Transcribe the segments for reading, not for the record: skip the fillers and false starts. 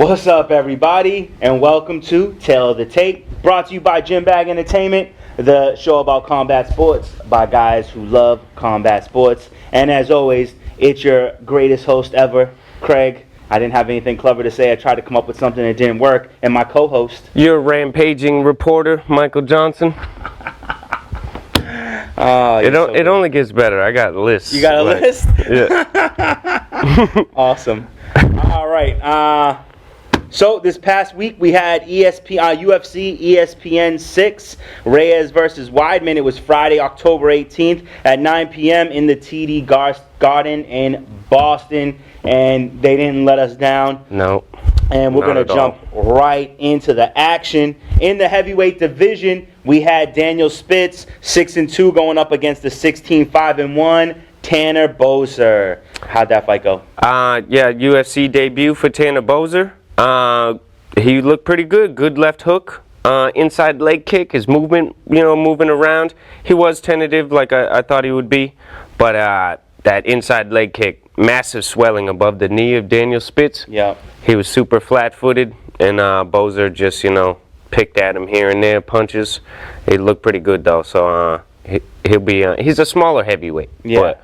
What's up, everybody, and welcome to Tale of the Tape, brought to you by Gym Bag Entertainment, the show about combat sports by guys who love combat sports. And as always, it's your greatest host ever, Craig. I didn't have anything clever to say. I tried to come up with something that didn't work. And my co-host, your rampaging reporter, Michael Johnson. It only gets better. I got lists. You got a list? Yeah. Awesome. All right. So this past week we had UFC ESPN 6, Reyes versus Weidman. It was Friday, October 18th at 9 p.m. in the TD Garden in Boston, and they didn't let us down. No. And we're going to jump right into the action. In the heavyweight division, we had Daniel Spitz, 6-2, going up against the 16-5-1 Tanner Boser. How'd that fight go? UFC debut for Tanner Boser. He looked pretty good. Good left hook. Inside leg kick. His movement, moving around. He was tentative like I thought he would be. But that inside leg kick, massive swelling above the knee of Daniel Spitz. Yeah. He was super flat-footed. And Boser just, picked at him here and there, punches. He looked pretty good, though. So he'll be, he's a smaller heavyweight. Yeah.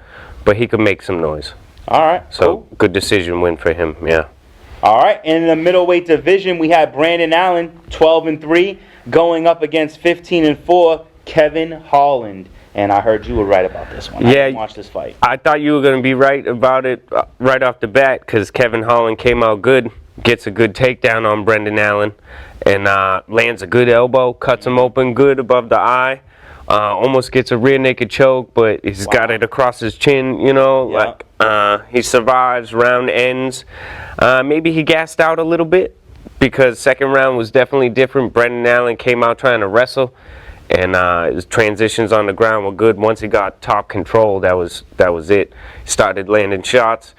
But he could make some noise. All right. So cool. Good decision win for him, yeah. All right, in the middleweight division, we had Brandon Allen, 12-3, going up against 15-4, Kevin Holland. And I heard you were right about this one. I didn't watch this fight. I thought you were going to be right about it right off the bat because Kevin Holland came out good, gets a good takedown on Brendan Allen, and lands a good elbow, cuts him open good above the eye. Almost gets a rear naked choke, but he's got it across his chin, Yep. He survives, round ends. Maybe he gassed out a little bit because second round was definitely different. Brendan Allen came out trying to wrestle, and his transitions on the ground were good. Once he got top control, that was it. He started landing shots,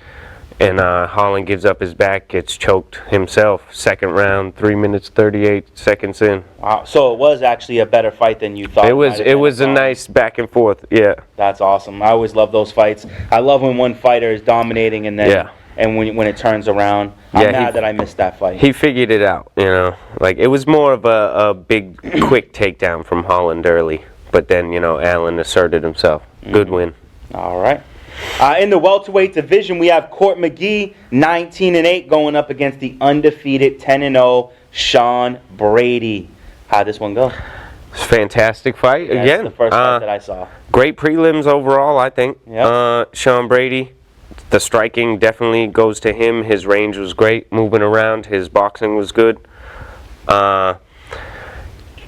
and Holland gives up his back, gets choked himself. Second round, 3 minutes 38 seconds in. Wow, so it was actually a better fight than you thought. It was a nice back and forth, yeah. That's awesome. I always love those fights. I love when one fighter is dominating and then and when it turns around. I'm mad that I missed that fight. He figured it out, Like it was more of a big, quick takedown from Holland early, but then Allen asserted himself. Good win. All right. In the welterweight division, we have Court McGee, 19-8, going up against the undefeated 10-0 Sean Brady. How'd this one go? It's a fantastic fight. Yeah, Again, the first fight that I saw. Great prelims overall, I think. Yep. Sean Brady, the striking definitely goes to him. His range was great, moving around. His boxing was good.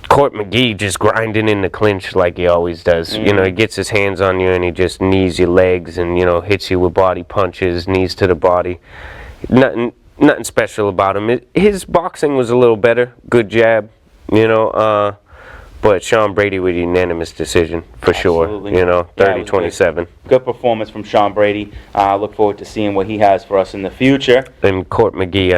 Court McGee just grinding in the clinch like he always does. He gets his hands on you and he just knees your legs and, hits you with body punches, knees to the body. Nothing special about him. His boxing was a little better. Good jab, but Sean Brady with a unanimous decision for sure. 30-27. Good performance from Sean Brady. I look forward to seeing what he has for us in the future. And Court McGee,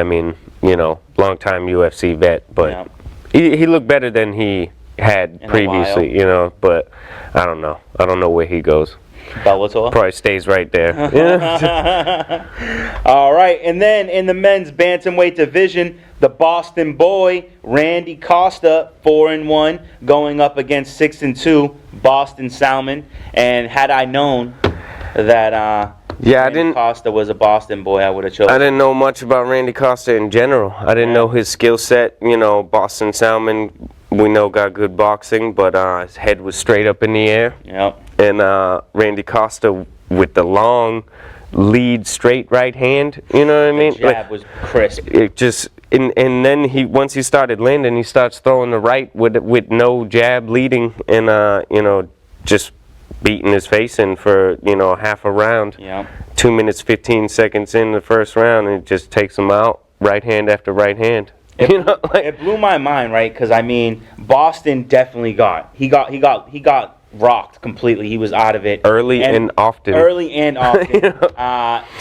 long-time UFC vet, but he looked better than he had previously, but I don't know. I don't know where he goes. Bellator? Probably stays right there. All right, and then in the men's bantamweight division, the Boston boy, Randy Costa, 4-1, going up against 6-2, Boston Salmon. And had I known that Randy Costa was a Boston boy, I would have chosen. I didn't know much about Randy Costa in general. I didn't know his skill set. Boston Salmon, we know, got good boxing, but his head was straight up in the air. Yep. And Randy Costa with the long lead straight right hand, you know what I mean? The jab was crisp. It just and then once he started landing, he starts throwing the right with no jab leading, and just beating his face in for half a round. Yeah. 2 minutes 15 seconds in the first round, and it just takes him out, right hand after right hand. It blew my mind, right? Because Boston definitely got rocked completely. He was out of it early and often. To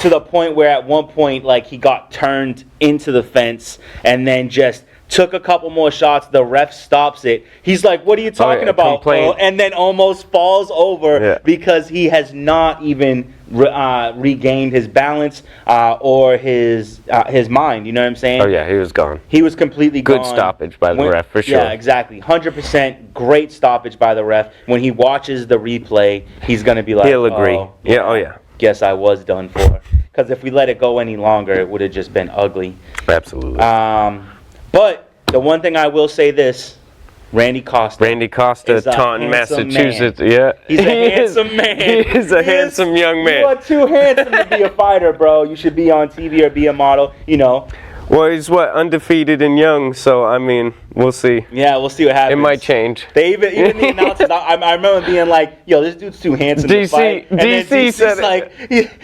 the point where at one point, he got turned into the fence and then just took a couple more shots. The ref stops it. He's like, "What are you talking about?" And then almost falls over because he has not even regained his balance or his mind. You know what I'm saying? Oh yeah, he was gone. He was completely gone. Good stoppage by the ref for sure. Yeah, exactly. 100% great stoppage by the ref. When he watches the replay, he's gonna be like, he'll agree. Oh, yeah. Oh yeah. Guess I was done for. Because if we let it go any longer, it would have just been ugly. Absolutely. But the one thing I will say this. Randy Costa, Taunton, Massachusetts. Man. Yeah, he's a handsome man. He is a handsome young man. You are too handsome to be a fighter, bro. You should be on TV or be a model. Well, he's undefeated and young, so I mean, we'll see. Yeah, we'll see what happens. It might change. They even the announcers. I remember being like, "Yo, this dude's too handsome to fight." And DC said like,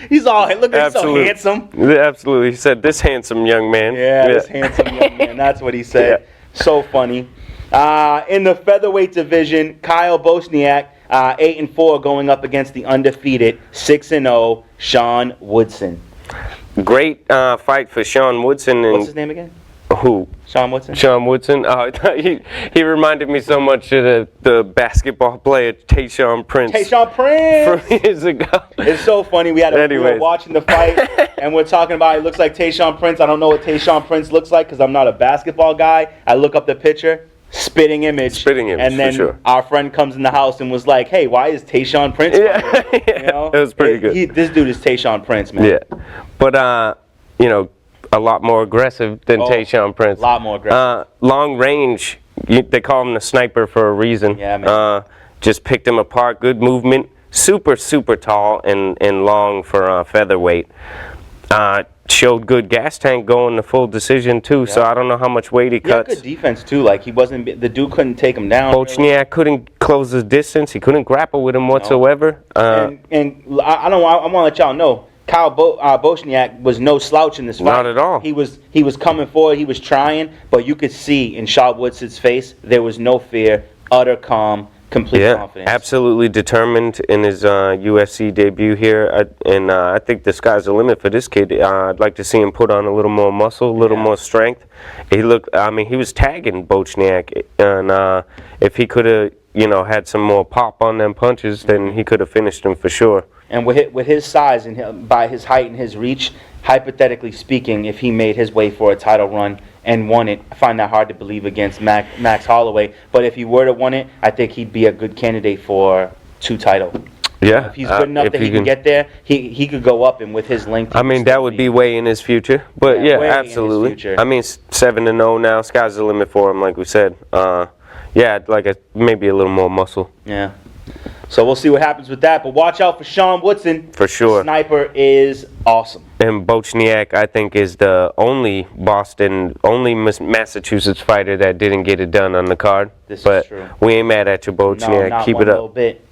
he's all look at so handsome. Absolutely, he said this handsome young man. Yeah, this handsome young man. That's what he said. Yeah. So funny. In the featherweight division, Kyle Bochniak, 8-4, going up against the undefeated 6-0 Sean Woodson. Great fight for Sean Woodson. What's his name again? Who? Sean Woodson. Sean Woodson. Oh, he reminded me so much of the basketball player Tayshaun Prince. Tayshaun Prince. From years ago. It's so funny. We were watching the fight and we're talking about it looks like Tayshaun Prince. I don't know what Tayshaun Prince looks like because I'm not a basketball guy. I look up the picture. Spitting image, and then for sure. Our friend comes in the house and was like, "Hey, why is Tayshaun Prince?" Yeah, it was pretty good. This dude is Tayshaun Prince, man. Yeah, but a lot more aggressive than Tayshaun Prince. A lot more aggressive. Long range. They call him the sniper for a reason. Yeah, man. Just picked him apart. Good movement. Super tall and long for featherweight. Showed good gas tank going to full decision too, so I don't know how much weight he cuts. He had good defense too, like the dude couldn't take him down. Bochniak couldn't close his distance, he couldn't grapple with him whatsoever. And I want to let y'all know, Kyle Bochniak was no slouch in this fight. Not at all. He was coming forward, he was trying, but you could see in Sean Woodson's face, there was no fear, utter calm, complete confidence. Absolutely determined in his UFC debut here, and I think the sky's the limit for this kid. I'd like to see him put on a little more muscle, a little more strength. He was tagging Bochniak, and if he could have, had some more pop on them punches, then he could have finished him for sure. And with his size and by his height and his reach, hypothetically speaking, if he made his way for a title run and won it, I find that hard to believe against Max Holloway. But if he were to win it, I think he'd be a good candidate for 2 titles. Yeah. If he's good enough that he can get there, he could go up, and with his length. I mean, that would be way in his future. But yeah absolutely. I mean, 7-0 now. Sky's the limit for him, like we said. Maybe a little more muscle. Yeah. So we'll see what happens with that. But watch out for Sean Woodson. For sure. Sniper is awesome. And Bochniak, I think, is the only Massachusetts fighter that didn't get it done on the card. This is true. We ain't mad at you, Bochniak. No, not Keep one it up. little bit.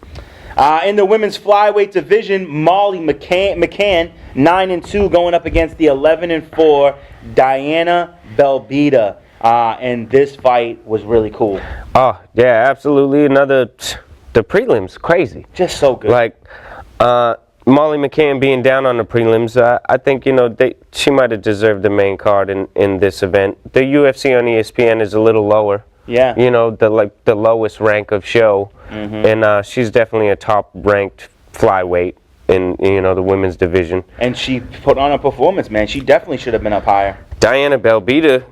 In the women's flyweight division, Molly McCann, 9-2, going up against the 11-4 Diana Belbita. And this fight was really cool. Oh, yeah, absolutely. The prelims, crazy. Just so good. Like, Molly McCann being down on the prelims, I think, she might have deserved the main card in this event. The UFC on ESPN is a little lower. Yeah. The lowest rank of show. Mm-hmm. And she's definitely a top-ranked flyweight in, the women's division. And she put on a performance, man. She definitely should have been up higher. Diana Belbita,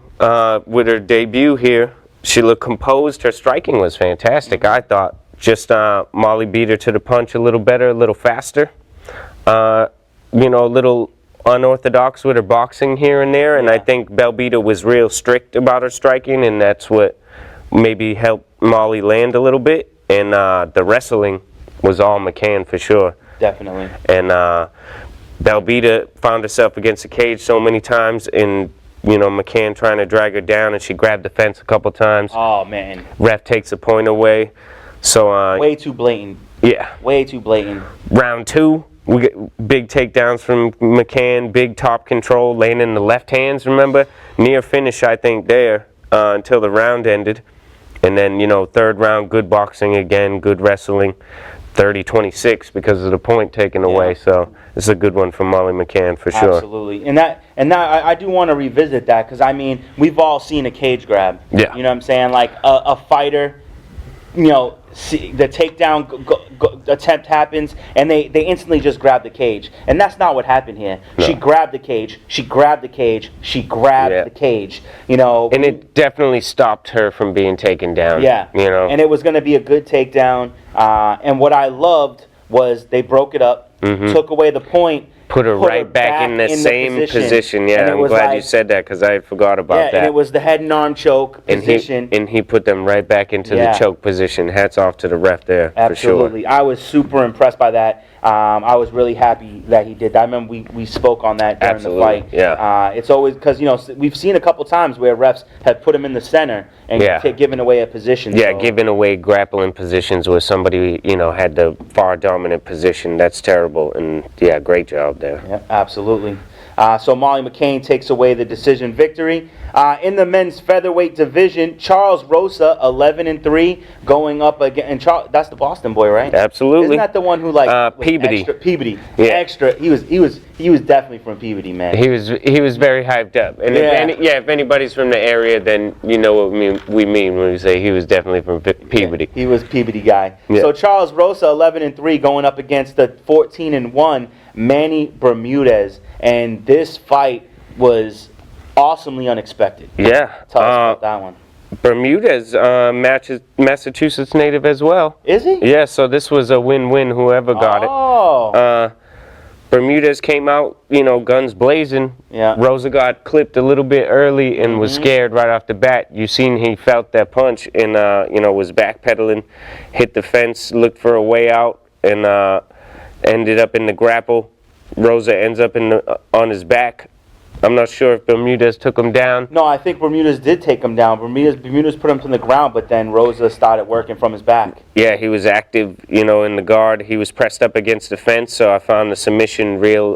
with her debut here, she looked composed. Her striking was fantastic, I thought. Just Molly beat her to the punch a little better, a little faster. A little unorthodox with her boxing here and there. And I think Belbita was real strict about her striking, and that's what maybe helped Molly land a little bit. And the wrestling was all McCann for sure. Definitely. And Belbita found herself against the cage so many times, and McCann trying to drag her down, and she grabbed the fence a couple times. Oh, man. Ref takes a point away. So way too blatant. Yeah. Way too blatant. Round 2, we get big takedowns from McCann, big top control, laying in the left hands, remember? Near finish, I think, there until the round ended. And then, third round, good boxing again, good wrestling. 30-26 because of the point taken away. So this is a good one from Molly McCann for sure. Absolutely. And I do want to revisit that because, we've all seen a cage grab. Yeah. You know what I'm saying? Like a fighter see the takedown attempt happens, and they instantly just grab the cage, and that's not what happened here. No. She grabbed the cage, she grabbed the cage, she grabbed the cage. And it definitely stopped her from being taken down. Yeah. And it was going to be a good takedown. And what I loved was they broke it up, took away the point. Put her right back in the same position. Yeah, I'm glad you said that because I forgot about that. And it was the head and arm choke position. And he put them right back into the choke position. Hats off to the ref there, Absolutely. for sure. I was super impressed by that. I was really happy that he did that. I remember we spoke on that during the fight. Yeah. It's always because we've seen a couple times where refs have put him in the center and given away a position. Yeah, giving away grappling positions where somebody had the far dominant position. That's terrible. And great job there. Yeah, absolutely. So Molly McCain takes away the decision victory. In the men's featherweight division, Charles Rosa, 11-3, going up again. And that's the Boston boy, right? Absolutely. Isn't that the one who Peabody? Peabody. Yeah. Extra. He was definitely from Peabody, man. He was very hyped up. And if anybody's from the area, then you know what we mean when we say he was definitely from Peabody. Yeah, he was Peabody guy. Yeah. So Charles Rosa, 11-3, going up against the 14-1 Manny Bermudez, and this fight was awesomely unexpected. Yeah. Tell us about that one. Bermudez matches Massachusetts native as well. Is he? Yeah, so this was a win-win whoever got it. Bermudez came out, guns blazing. Yeah. Rosa got clipped a little bit early and was scared right off the bat. You seen he felt that punch and, was backpedaling, hit the fence, looked for a way out, and ended up in the grapple. Rosa ends up on his back. I'm not sure if Bermudez took him down. No, I think Bermudez did take him down. Bermudez put him to the ground, but then Rosa started working from his back. Yeah, he was active, in the guard. He was pressed up against the fence, so I found the submission real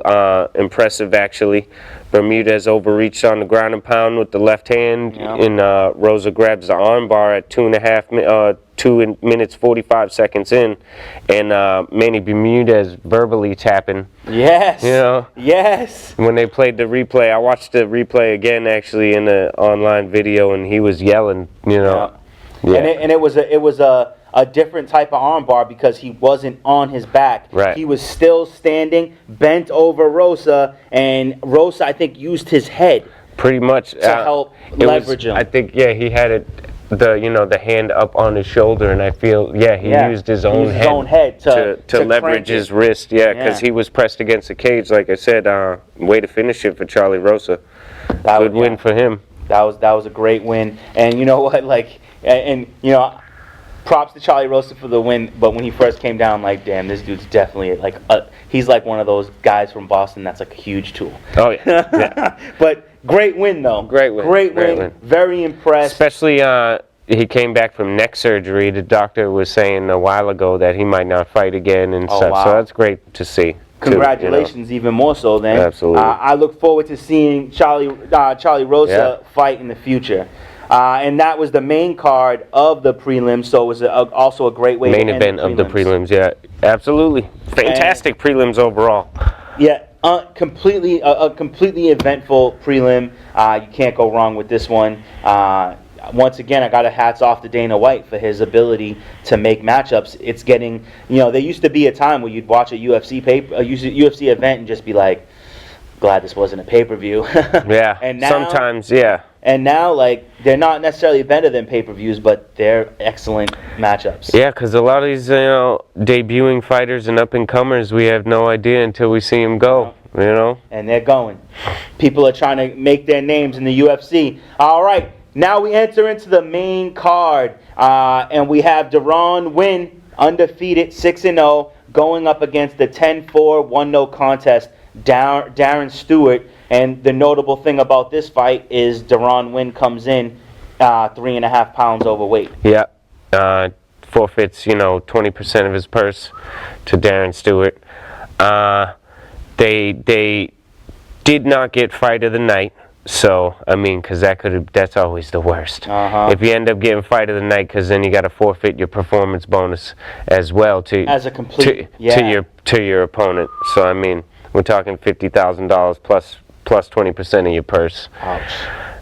impressive, actually. Bermudez overreached on the ground and pound with the left hand, and Rosa grabs the arm bar at 2 minutes 45 seconds in, and Manny Bermudez verbally tapping. Yes. Yes. When they played the replay, I watched the replay again actually in the online video, and he was yelling. Yeah. And it was a different type of arm bar because he wasn't on his back. Right. He was still standing, bent over Rosa, and Rosa, I think, used his head pretty much to help leverage him. I think he had it. The hand up on his shoulder, and I feel he used his own head to leverage his wrist, because he was pressed against the cage, like I said. Way to finish it for Charlie Rosa. Good win for him. That was a great win, and you know what, props to Charlie Rosa for the win, but when he first came down, damn, this dude's definitely he's like one of those guys from Boston that's like a huge tool. Oh yeah. But great win though. Great win. Very impressed. Especially he came back from neck surgery. The doctor was saying a while ago that he might not fight again and stuff. Wow. So that's great to see. Congratulations, even more so then. Absolutely. I look forward to seeing Charlie Rosa fight in the future. And that was the main card of the prelims, so it was also a great way to end the main event of the prelims, absolutely. Fantastic prelims overall. Yeah, completely eventful prelim. You can't go wrong with this one. Once again, I got a hats off to Dana White for his ability to make matchups. It's getting, there used to be a time where you'd watch a UFC event and just be like, glad this wasn't a pay-per-view. Yeah, and now, sometimes, And now, they're not necessarily better than pay-per-views, but they're excellent matchups. Yeah, because a lot of these, debuting fighters and up-and-comers, we have no idea until we see them go, And they're going. People are trying to make their names in the UFC. All right, now we enter into the main card, and we have Deron Winn, undefeated, 6-0, going up against the 10-4, 1-0 contest, Darren Stewart. And the notable thing about this fight is Deron Winn comes in 3.5 pounds overweight. Yeah, forfeits 20% of his purse to Darren Stewart. They did not get fight of the night. So, because that's always the worst. If you end up getting fight of the night, because then you got to forfeit your performance bonus as well to your opponent. So, we're talking $50,000 plus 20% of your purse. Ouch.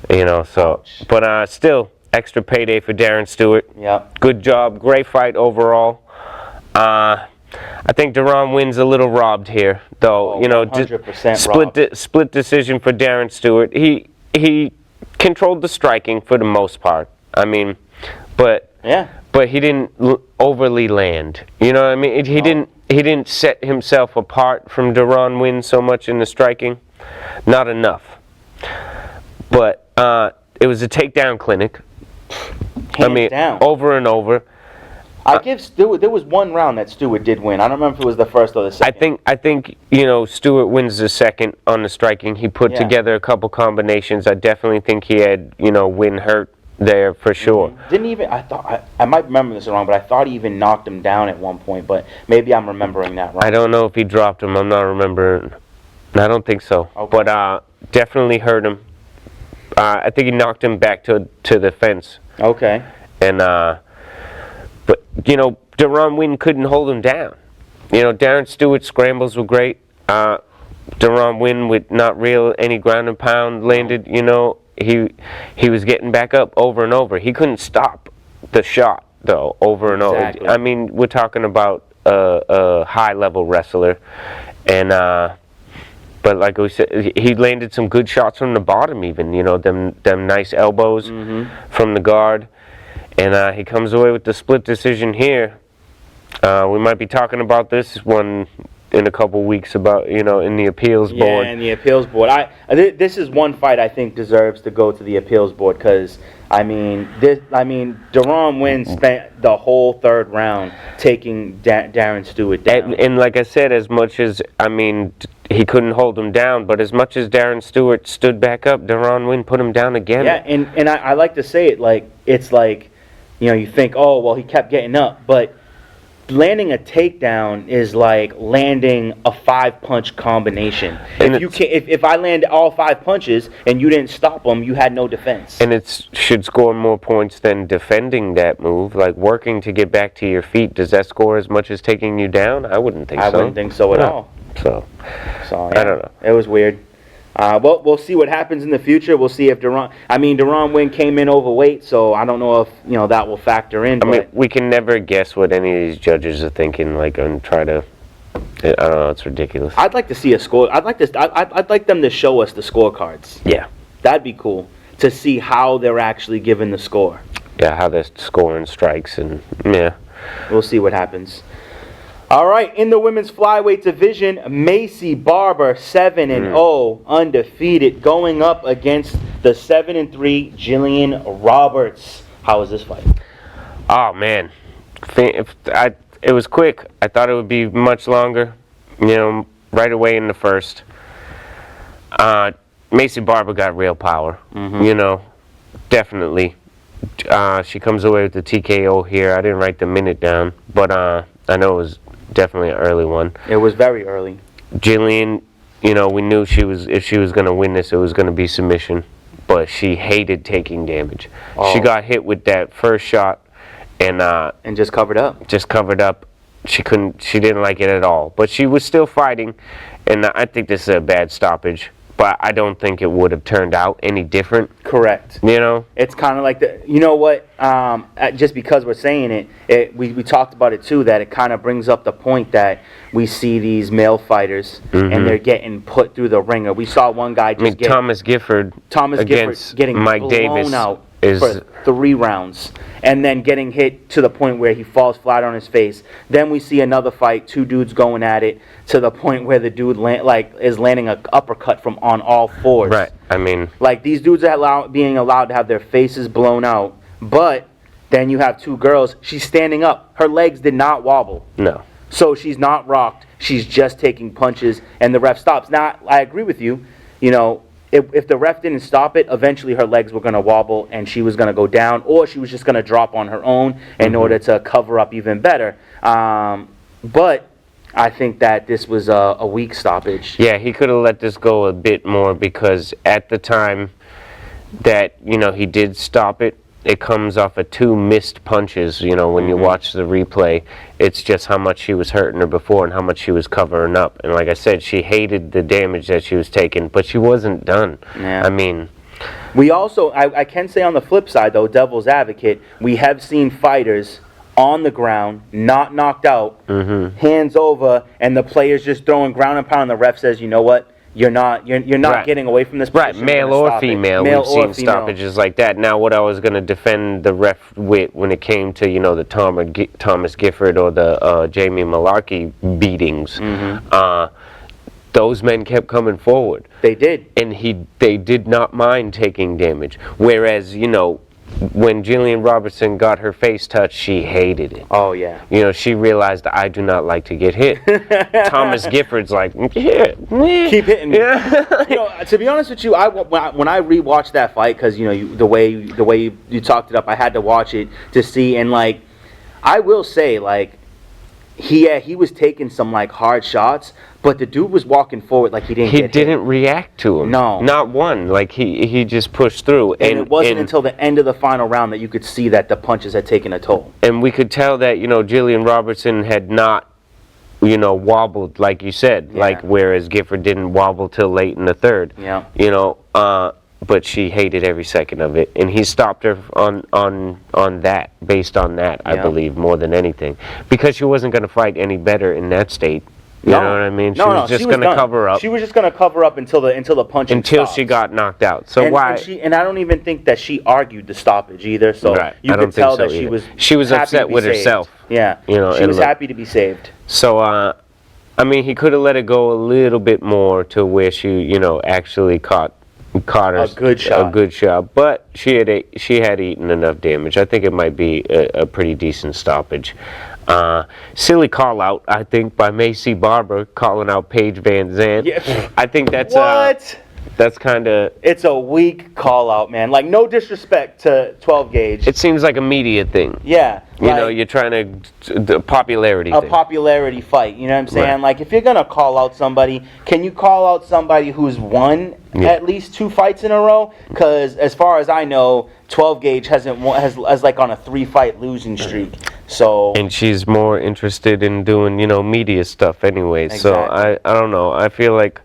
Ouch. But still, extra payday for Darren Stewart. Yep. Good job. Great fight overall. I think Deron wins a little robbed here, though. 100% split decision for Darren Stewart. He controlled the striking for the most part. I mean, but he didn't overly land. You know what I mean? He didn't set himself apart from Deron Wynn so much in the striking. Not enough. But it was a takedown clinic. Hands down. Over and over. I give Stewart. There was one round that Stewart did win. I don't remember if it was the first or the second. I think Stewart wins the second on the striking. He put together a couple combinations. I definitely think he had Wynn hurt there for sure. Didn't even I might remember this wrong, but I thought he even knocked him down at one point. But maybe I'm remembering that wrong. I don't know if he dropped him. I'm not remembering. I don't think so. Okay. But definitely hurt him. I think he knocked him back to the fence. Okay. And but Deron Wynn couldn't hold him down. Darren Stewart's scrambles were great. Deron Wynn with not any ground and pound landed. He was getting back up over and over. He couldn't stop the shot though over and Exactly. over. I mean, we're talking about a high level wrestler, and but like we said, he landed some good shots from the bottom even. Them nice elbows from the guard. And he comes away with the split decision here. We might be talking about this one in a couple weeks about, in the appeals board. Yeah, in the appeals board. This is one fight I think deserves to go to the appeals board because, Deron Wynn spent the whole third round taking Darren Stewart down. And like I said, as much as, he couldn't hold him down, but as much as Darren Stewart stood back up, Deron Wynn put him down again. Yeah, and I like to say it it's like, you think, oh, well, he kept getting up, but landing a takedown is like landing a 5-punch combination. If I land all 5 punches and you didn't stop them, you had no defense. And it should score more points than defending that move, like working to get back to your feet. Does that score as much as taking you down? I wouldn't think so. I wouldn't think so at all. So yeah, I don't know. It was weird. Well, we'll see what happens in the future. We'll see if Deron Wynn came in overweight, so I don't know if that will factor in. We can never guess what any of these judges are thinking, and try to. I don't know. It's ridiculous. I'd like to see a score. I'd like them to show us the scorecards. Yeah, that'd be cool to see how they're actually given the score. Yeah, how they're scoring strikes and We'll see what happens. All right, in the women's flyweight division, Macy Barber, 7-0, undefeated, going up against the 7-3 Jillian Roberts. How was this fight? Oh man, it was quick. I thought it would be much longer. Right away in the first. Macy Barber got real power. Definitely. She comes away with the TKO here. I didn't write the minute down, but I know it was definitely an early one. It was very early. Jillian, we knew if she was going to win this, it was going to be submission, but she hated taking damage. Oh. She got hit with that first shot and just covered up. She didn't like it at all, but she was still fighting, and I think this is a bad stoppage. But I don't think it would have turned out any different. Correct. It's kind of like just because we're saying it, we talked about it too, that it kind of brings up the point that we see these male fighters and they're getting put through the ringer. We saw one guy Thomas Gifford getting Mike blown Davis out for 3 rounds and then getting hit to the point where he falls flat on his face. Then we see another fight, 2 dudes going at it to the point where the dude is landing an uppercut from on all 4s. Right. These dudes are being allowed to have their faces blown out, but then you have 2 girls. She's standing up. Her legs did not wobble. No. So she's not rocked. She's just taking punches, and the ref stops. Now, I agree with you. If the ref didn't stop it, eventually her legs were going to wobble and she was going to go down, or she was just going to drop on her own in order to cover up even better. But I think that this was a weak stoppage. Yeah, he could have let this go a bit more because at the time that, he did stop it, it comes off of 2 missed punches, when you watch the replay. It's just how much she was hurting her before and how much she was covering up. And like I said, she hated the damage that she was taking, but she wasn't done. Yeah. We also, I can say on the flip side though, devil's advocate, we have seen fighters on the ground, not knocked out, hands over, and the players just throwing ground and pound. The ref says, you know what? You're not Right. getting away from this Right, position. male We're gonna or stop it." female. Male We've or seen female. stoppages like that. Now, what I was going to defend the ref with when it came to, the Thomas Gifford or the Jamie Malarkey beatings, those men kept coming forward. They did. And they did not mind taking damage. Whereas, when Jillian Robertson got her face touched, she hated it. Oh yeah. She realized I do not like to get hit. Thomas Gifford's like, yeah, Keep hitting me. Yeah. To be honest with you, when I rewatched that fight, because the way you talked it up, I had to watch it to see, and like, I will say, like, he was taking some like hard shots, but the dude was walking forward like he didn't. He didn't react to him. No, not one. Like he just pushed through. And it wasn't until the end of the final round that you could see that the punches had taken a toll. And we could tell that Jillian Robertson had not, wobbled like you said. Yeah. Like whereas Gifford didn't wobble till late in the third. Yeah. But she hated every second of it, and he stopped her on that, based on that, I believe, more than anything, because she wasn't going to fight any better in that state. You know what I mean? She was just going to cover up. She was just going to cover up until the punch. Until she got knocked out. So why? And I don't even think that she argued the stoppage either. So you could tell that she was upset with herself. Yeah. She was happy to be saved. So I mean, he could have let it go a little bit more to where she actually caught her a good shot. But she had eaten enough damage. I think it might be a pretty decent stoppage. Silly call out, I think, by Macy Barber calling out Paige Van Zandt. Yeah. I think that's that's kind of. It's a weak call out, man. Like, no disrespect to 12 gauge. It seems like a media thing. Yeah. You're trying to the popularity. A popularity fight. You know what I'm saying? Right. Like, if you're gonna call out somebody, can you call out somebody who's won at least 2 fights in a row? Because as far as I know, 12 gauge hasn't won, has like on a 3-fight losing streak. So. And she's more interested in doing media stuff anyway. Exactly. So I don't know. I feel like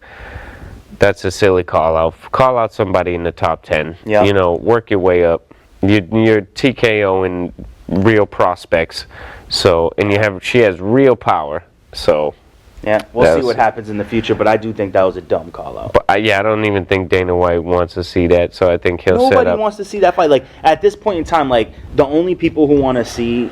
that's a silly call out. Call out somebody in the top 10. Yeah. Work your way up. You're TKOing real prospects. So she has real power. So. Yeah, we'll see what happens in the future, but I do think that was a dumb call out. But I don't even think Dana White wants to see that. So I think he'll set up. Nobody wants to see that fight. Like, at this point in time, like, the only people who want to see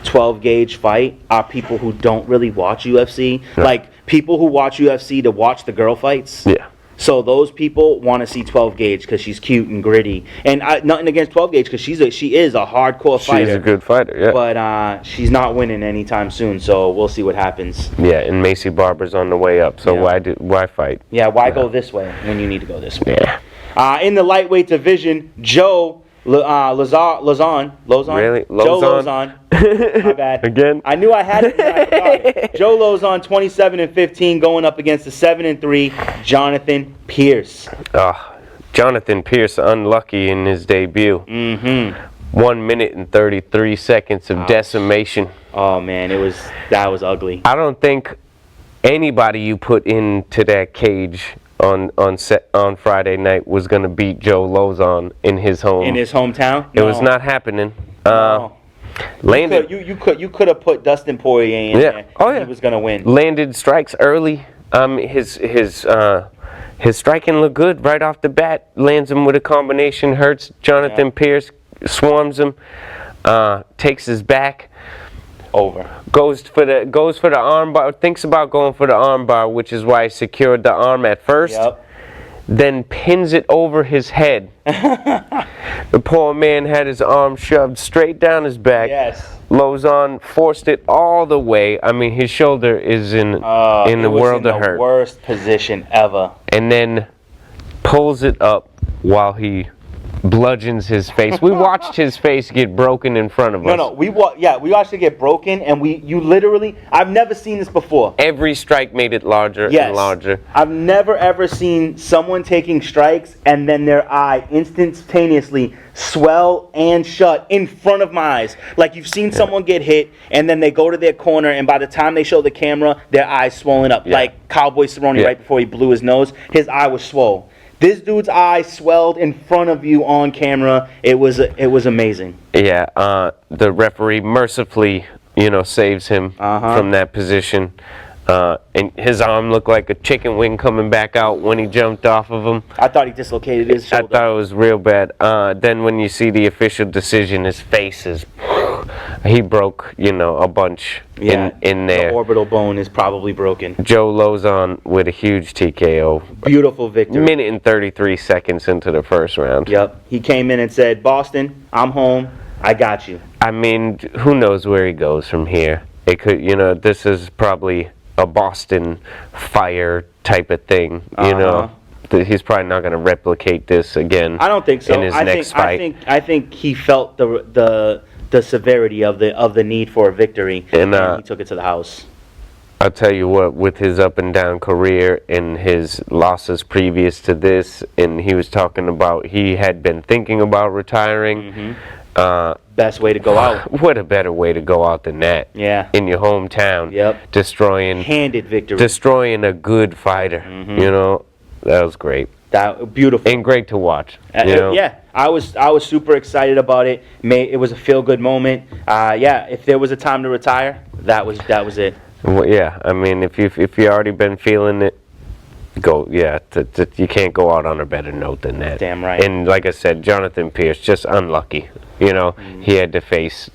12 gauge fight are people who don't really watch UFC. Right. Like, people who watch UFC to watch the girl fights. Yeah. So those people want to see 12 gauge because she's cute and gritty. And nothing against 12 gauge because she is a hardcore fighter. She's a good fighter, yeah. But she's not winning anytime soon. So we'll see what happens. Yeah, and Macy Barber's on the way up. So why fight? Yeah, why go this way when you need to go this way? Yeah. In the lightweight division, Joe Lozon. Really? Joe Lozon. My bad. Again? I knew I had it, and I forgot it. Joe Lozon, 27-15, going up against the 7-3 Jonathan Pierce. Jonathan Pierce unlucky in his debut. 1 minute and 33 seconds of decimation. Oh man, that was ugly. I don't think anybody you put into that cage on Friday night was going to beat Joe Lozon in his hometown. It was not happening. Landed. You could have put Dustin Poirier in there. Oh yeah. He was gonna win. Landed strikes early. His striking looked good right off the bat. Lands him with a combination. Hurts Jonathan Pierce. Swarms him. Takes his back. Over. Goes for the arm bar. Thinks about going for the arm bar, which is why he secured the arm at first. Yep. Then pins it over his head. The poor man had his arm shoved straight down his back. Yes. Lozon forced it all the way. I mean, his shoulder is in the world of hurt. Worst position ever. And then pulls it up while he bludgeons his face. We watched his face get broken in front of us. No, we watched it get broken, and you literally, I've never seen this before. Every strike made it larger and larger. I've never ever seen someone taking strikes and then their eye instantaneously swell and shut in front of my eyes. Like you've seen someone get hit, and then they go to their corner, and by the time they show the camera, their eyes swollen up. Like Cowboy Cerrone right before he blew his nose, his eye was swole. This dude's eye swelled in front of you on camera. It was amazing. Yeah, the referee mercifully, saves him from that position. And his arm looked like a chicken wing coming back out when he jumped off of him. I thought he dislocated his shoulder. I thought it was real bad. Then when you see the official decision, his face is... He broke, a bunch in there. The orbital bone is probably broken. Joe Lozon with a huge TKO. Beautiful victory. Minute and 33 seconds into the first round. Yep. He came in and said, Boston, I'm home. I got you. I mean, who knows where he goes from here? It could, this is probably a Boston Fire type of thing, He's probably not going to replicate this again. I don't think so. In his next fight. I think he felt the severity of the need for a victory, and he took it to the house. I'll tell you what, with his up and down career and his losses previous to this, and he was talking about he had been thinking about retiring. Best way to go out. What a better way to go out than that. Yeah. In your hometown. Yep. Destroying a good fighter. That was great. That beautiful and great to watch. Yeah, I was super excited about it. It was a feel good moment. If there was a time to retire, that was it. Well, yeah, I mean, if you already been feeling it, go. Yeah, you can't go out on a better note than that. Damn right. And like I said, Jonathan Pierce just unlucky. He had to face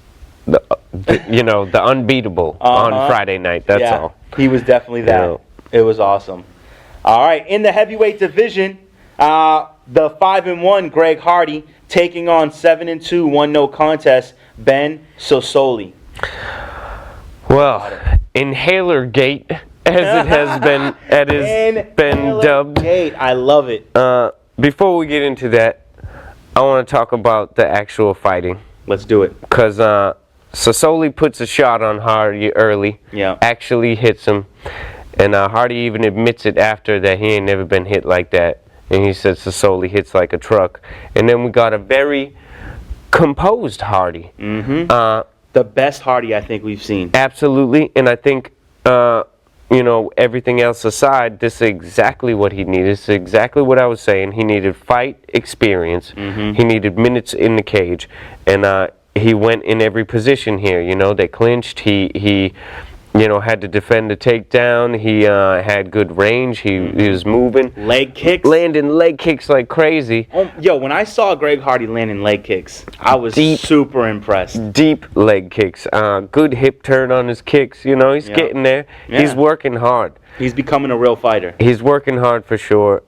the unbeatable on Friday night. That's all. He was definitely that. It was awesome. All right, in the heavyweight division, the 5-1 Greg Hardy taking on 7-2 1-0 contest Ben Sosoli. Well, Inhaler Gate, as it has been dubbed. Gate, I love it. Before we get into that, I want to talk about the actual fighting. Let's do it. Because Sosoli puts a shot on Hardy early. Yeah. Actually hits him. And Hardy even admits it after that he ain't never been hit like that. And he says Sosoli hits like a truck. And then we got a very composed Hardy. The best Hardy I think we've seen. Absolutely. And I think, everything else aside, this is exactly what he needed. This is exactly what I was saying. He needed fight experience. He needed minutes in the cage. And he went in every position here. They clinched. He had to defend the takedown. He had good range. He was moving. Leg kicks. Landing leg kicks like crazy. When I saw Greg Hardy landing leg kicks, I was super impressed. Deep leg kicks. Good hip turn on his kicks. He's getting there. Yeah. He's working hard. He's becoming a real fighter. He's working hard for sure.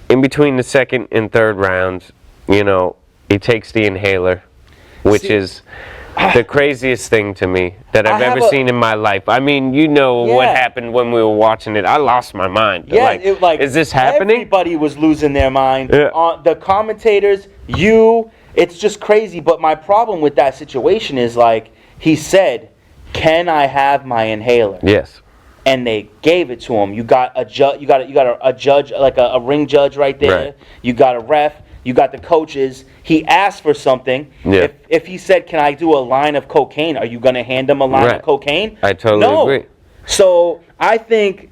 In between the second and third rounds, he takes the inhaler, which is... the craziest thing to me that I've ever seen in my life. I mean, what happened when we were watching it. I lost my mind. Yeah, is this happening? Everybody was losing their mind. Yeah. The commentators, it's just crazy. But my problem with that situation is he said, "Can I have my inhaler?" Yes. And they gave it to him. You got a judge. You got a judge, like a ring judge right there. Right. You got a ref. You got the coaches. He asked for something. Yeah. If he said, "Can I do a line of cocaine?" Are you going to hand him a line of cocaine? I totally agree. So I think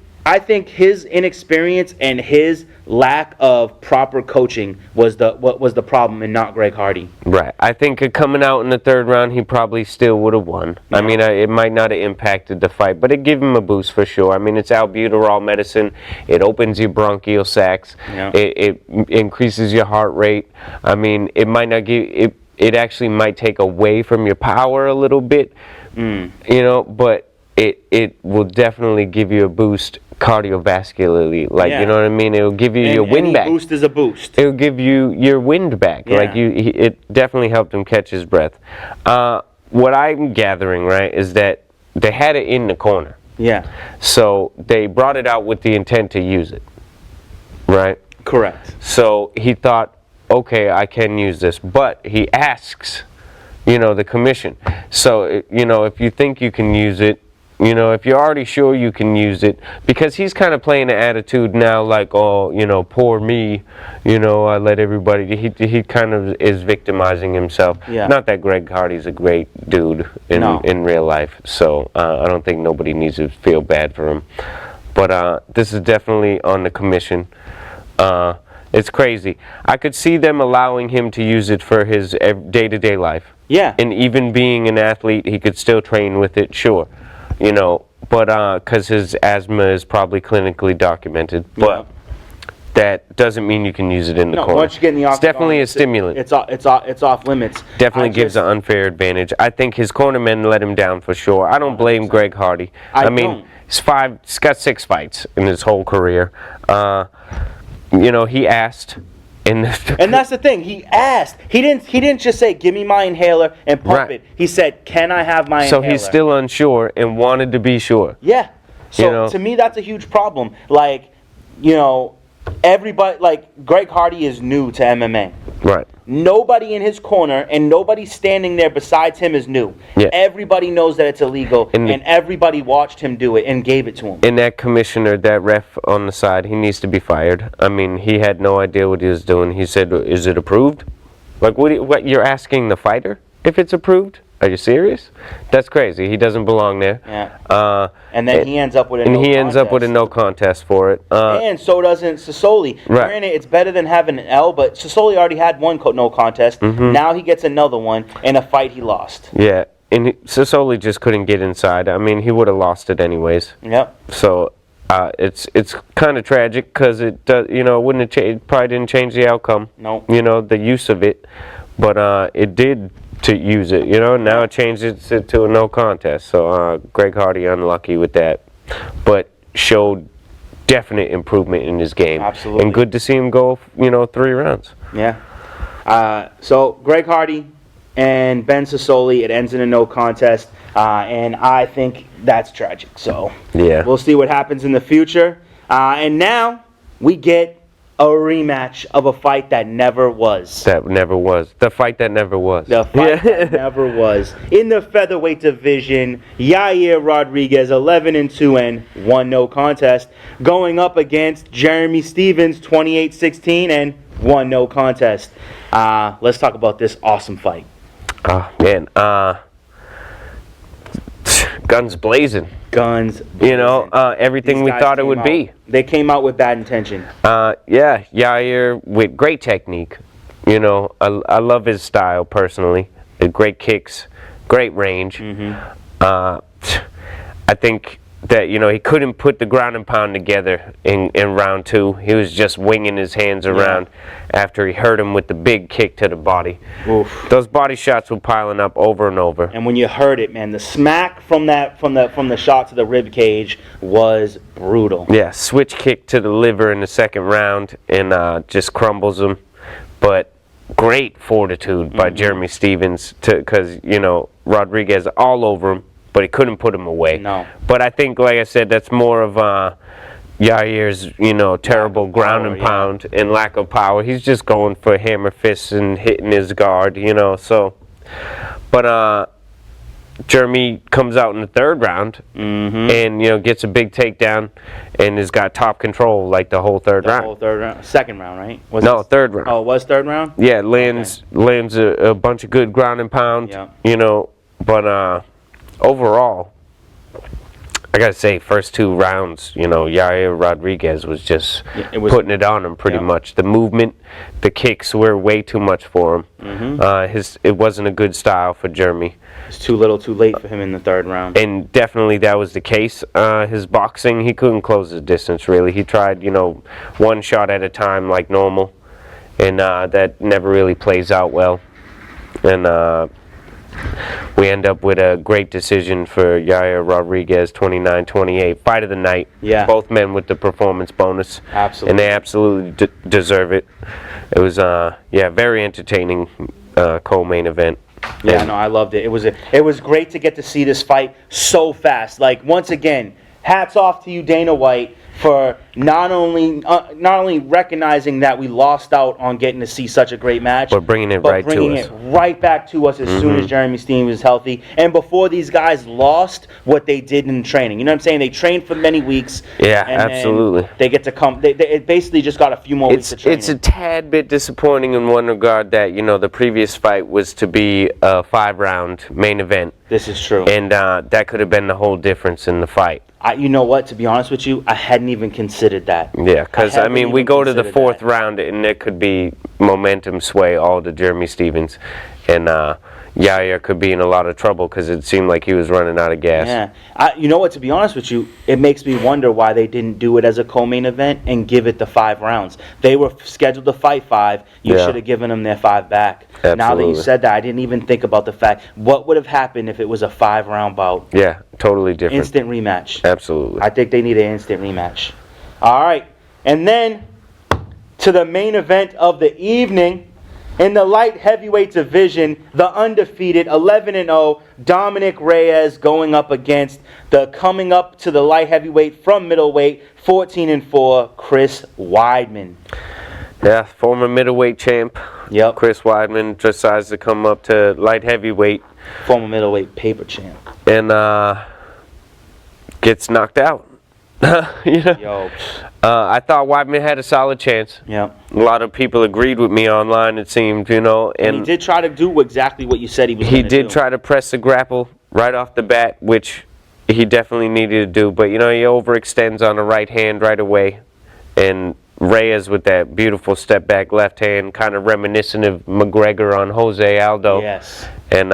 his inexperience and his lack of proper coaching was the problem, and not Greg Hardy. Right. I think coming out in the third round, he probably still would have won. Yeah. I mean, it might not have impacted the fight, but it gave him a boost for sure. I mean, it's albuterol medicine. It opens your bronchial sacs. Yeah. It increases your heart rate. I mean, it might not give it. It actually might take away from your power a little bit. But it will definitely give you a boost cardiovascularly, you know what I mean? It'll give you your wind back. Boost is a boost. It'll give you your wind back. Yeah. It definitely helped him catch his breath. What I'm gathering, right, is that they had it in the corner. Yeah. So they brought it out with the intent to use it, right? Correct. So he thought, okay, I can use this, but he asks, the commission. So, if you think you can use it, if you're already sure you can use it, because he's kind of playing the attitude now like, oh, poor me, I let everybody, he kind of is victimizing himself. Yeah. Not that Greg Hardy's a great dude in real life, so I don't think nobody needs to feel bad for him. But this is definitely on the commission. It's crazy. I could see them allowing him to use it for his day-to-day life. Yeah. And even being an athlete, he could still train with it, sure. You know, but because his asthma is probably clinically documented. But that doesn't mean you can use it in the corner. Once you get in the it's definitely a stimulant. It's off limits. Definitely gives an unfair advantage. I think his cornermen let him down for sure. I don't blame Greg Hardy. I mean, he's got 6 fights in his whole career. You know, he asked. And that's the thing. He asked. He didn't just say, "Give me my inhaler and pump it." He said, "Can I have my inhaler?" So he's still unsure and wanted to be sure. Yeah. So you know? To me, that's a huge problem. Like, you know, everybody, like, Greg Hardy is new to MMA. Right. Nobody in his corner and nobody standing there besides him is new. Yeah. Everybody knows that it's illegal, and everybody watched him do it and gave it to him. And that commissioner, that ref on the side, he needs to be fired. I mean, he had no idea what he was doing. He said, "Is it approved?" Like, what you're asking the fighter if it's approved? Are you serious? That's crazy. He doesn't belong there. Yeah. And then he ends up with a no contest for it. And so doesn't Sasoli. Right. Granted, it's better than having an L, but Sasoli already had one no contest. Now he gets another one in a fight he lost. Yeah. And Sasoli just couldn't get inside. I mean, he would have lost it anyways. Yep. So it's kind of tragic because it does, you know, it probably didn't change the outcome. No. You know, the use of it, but it did to use it. You know, now it changes it to a no contest. So Greg Hardy unlucky with that, but showed definite improvement in his game. Absolutely. And good to see him go, you know, 3 rounds. Yeah. So Greg Hardy and Ben Sasoli, it ends in a no contest, and I think that's tragic. So yeah, we'll see what happens in the future. And now we get a rematch of a fight that never was. That never was. The fight that never was. The fight that never was. In the featherweight division, Yair Rodriguez, 11-2 and 1 no contest, going up against Jeremy Stephens, 28-16 and 1 no contest. Let's talk about this awesome fight. Oh, man. Guns blazing. Guns blazing. You know, everything we thought it would be. They came out with bad intention. Yeah, Yair with great technique. You know, I love his style personally. Great kicks, great range. I think that, you know, he couldn't put the ground and pound together in round 2. He was just winging his hands around after he hurt him with the big kick to the body. Oof. Those body shots were piling up over and over. And when you heard it, man, the smack from the shot to the rib cage was brutal. Yeah, switch kick to the liver in the 2nd round and just crumbles him. But great fortitude by Jeremy Stephens because, you know, Rodriguez all over him, but he couldn't put him away. No. But I think, like I said, that's more of Yair's, you know, terrible ground and pound and lack of power. He's just going for hammer fists and hitting his guard, you know. So, but Jeremy comes out in the 3rd round and, you know, gets a big takedown and has got top control like the whole 3rd round. The whole 3rd round. 2nd round, right? Was no, it? 3rd round. Oh, it was 3rd round? Yeah, lands a bunch of good ground and pound, you know, but overall, I gotta say, first 2 rounds, you know, Yair Rodriguez was just putting it on him pretty much. The movement, the kicks were way too much for him. It wasn't a good style for Jeremy. It's too little, too late for him in the 3rd round. And definitely that was the case. His boxing, he couldn't close the distance really. He tried, you know, 1 shot at a time like normal, and that never really plays out well. And we end up with a great decision for Yair Rodriguez, 29-28. Fight of the night. Yeah. Both men with the performance bonus. Absolutely. And they absolutely deserve it. It was, very entertaining co-main event. Yeah, no, I loved it. It was great to get to see this fight so fast. Like, once again, hats off to you, Dana White, for not only recognizing that we lost out on getting to see such a great match, but bringing it right back to us as soon as Jeremy Stephens was healthy, and before these guys lost what they did in training. You know what I'm saying? They trained for many weeks. Yeah, and absolutely. They get to come. They basically just got a few more weeks of training. It's a tad bit disappointing in one regard that, you know, the previous fight was to be a 5-round main event. This is true. And that could have been the whole difference in the fight. You know what? To be honest with you, I hadn't even considered considered that. Yeah, because I haven't mean, we even go to the considered fourth that. round, and it could be momentum sway all to Jeremy Stevens, and Yair could be in a lot of trouble because it seemed like he was running out of gas. Yeah. You know what, to be honest with you, it makes me wonder why they didn't do it as a co-main event and give it the 5 rounds. They were scheduled to fight 5. You Yeah. should have given them their 5 back. Now that you Absolutely. said that, I didn't even think about the fact, what would have happened if it was a 5-round bout? Yeah, totally different. Instant rematch. Absolutely. I think they need an instant rematch. All right. And then to the main event of the evening. In the light heavyweight division, the undefeated 11-0 Dominic Reyes going up against the coming up to the light heavyweight from middleweight 14-4 Chris Weidman. Yeah, former middleweight champ. Yep. Chris Weidman decides to come up to light heavyweight Former middleweight paper champ. and gets knocked out. You know? Yo. I thought Weidman had a solid chance. Yep. A lot of people agreed with me online, it seemed, you know. And he did try to do exactly what you said he was going to do. He did try to press the grapple right off the bat, which he definitely needed to do. But, you know, he overextends on the right hand right away. And Reyes with that beautiful step back left hand, kind of reminiscent of McGregor on Jose Aldo. Yes. And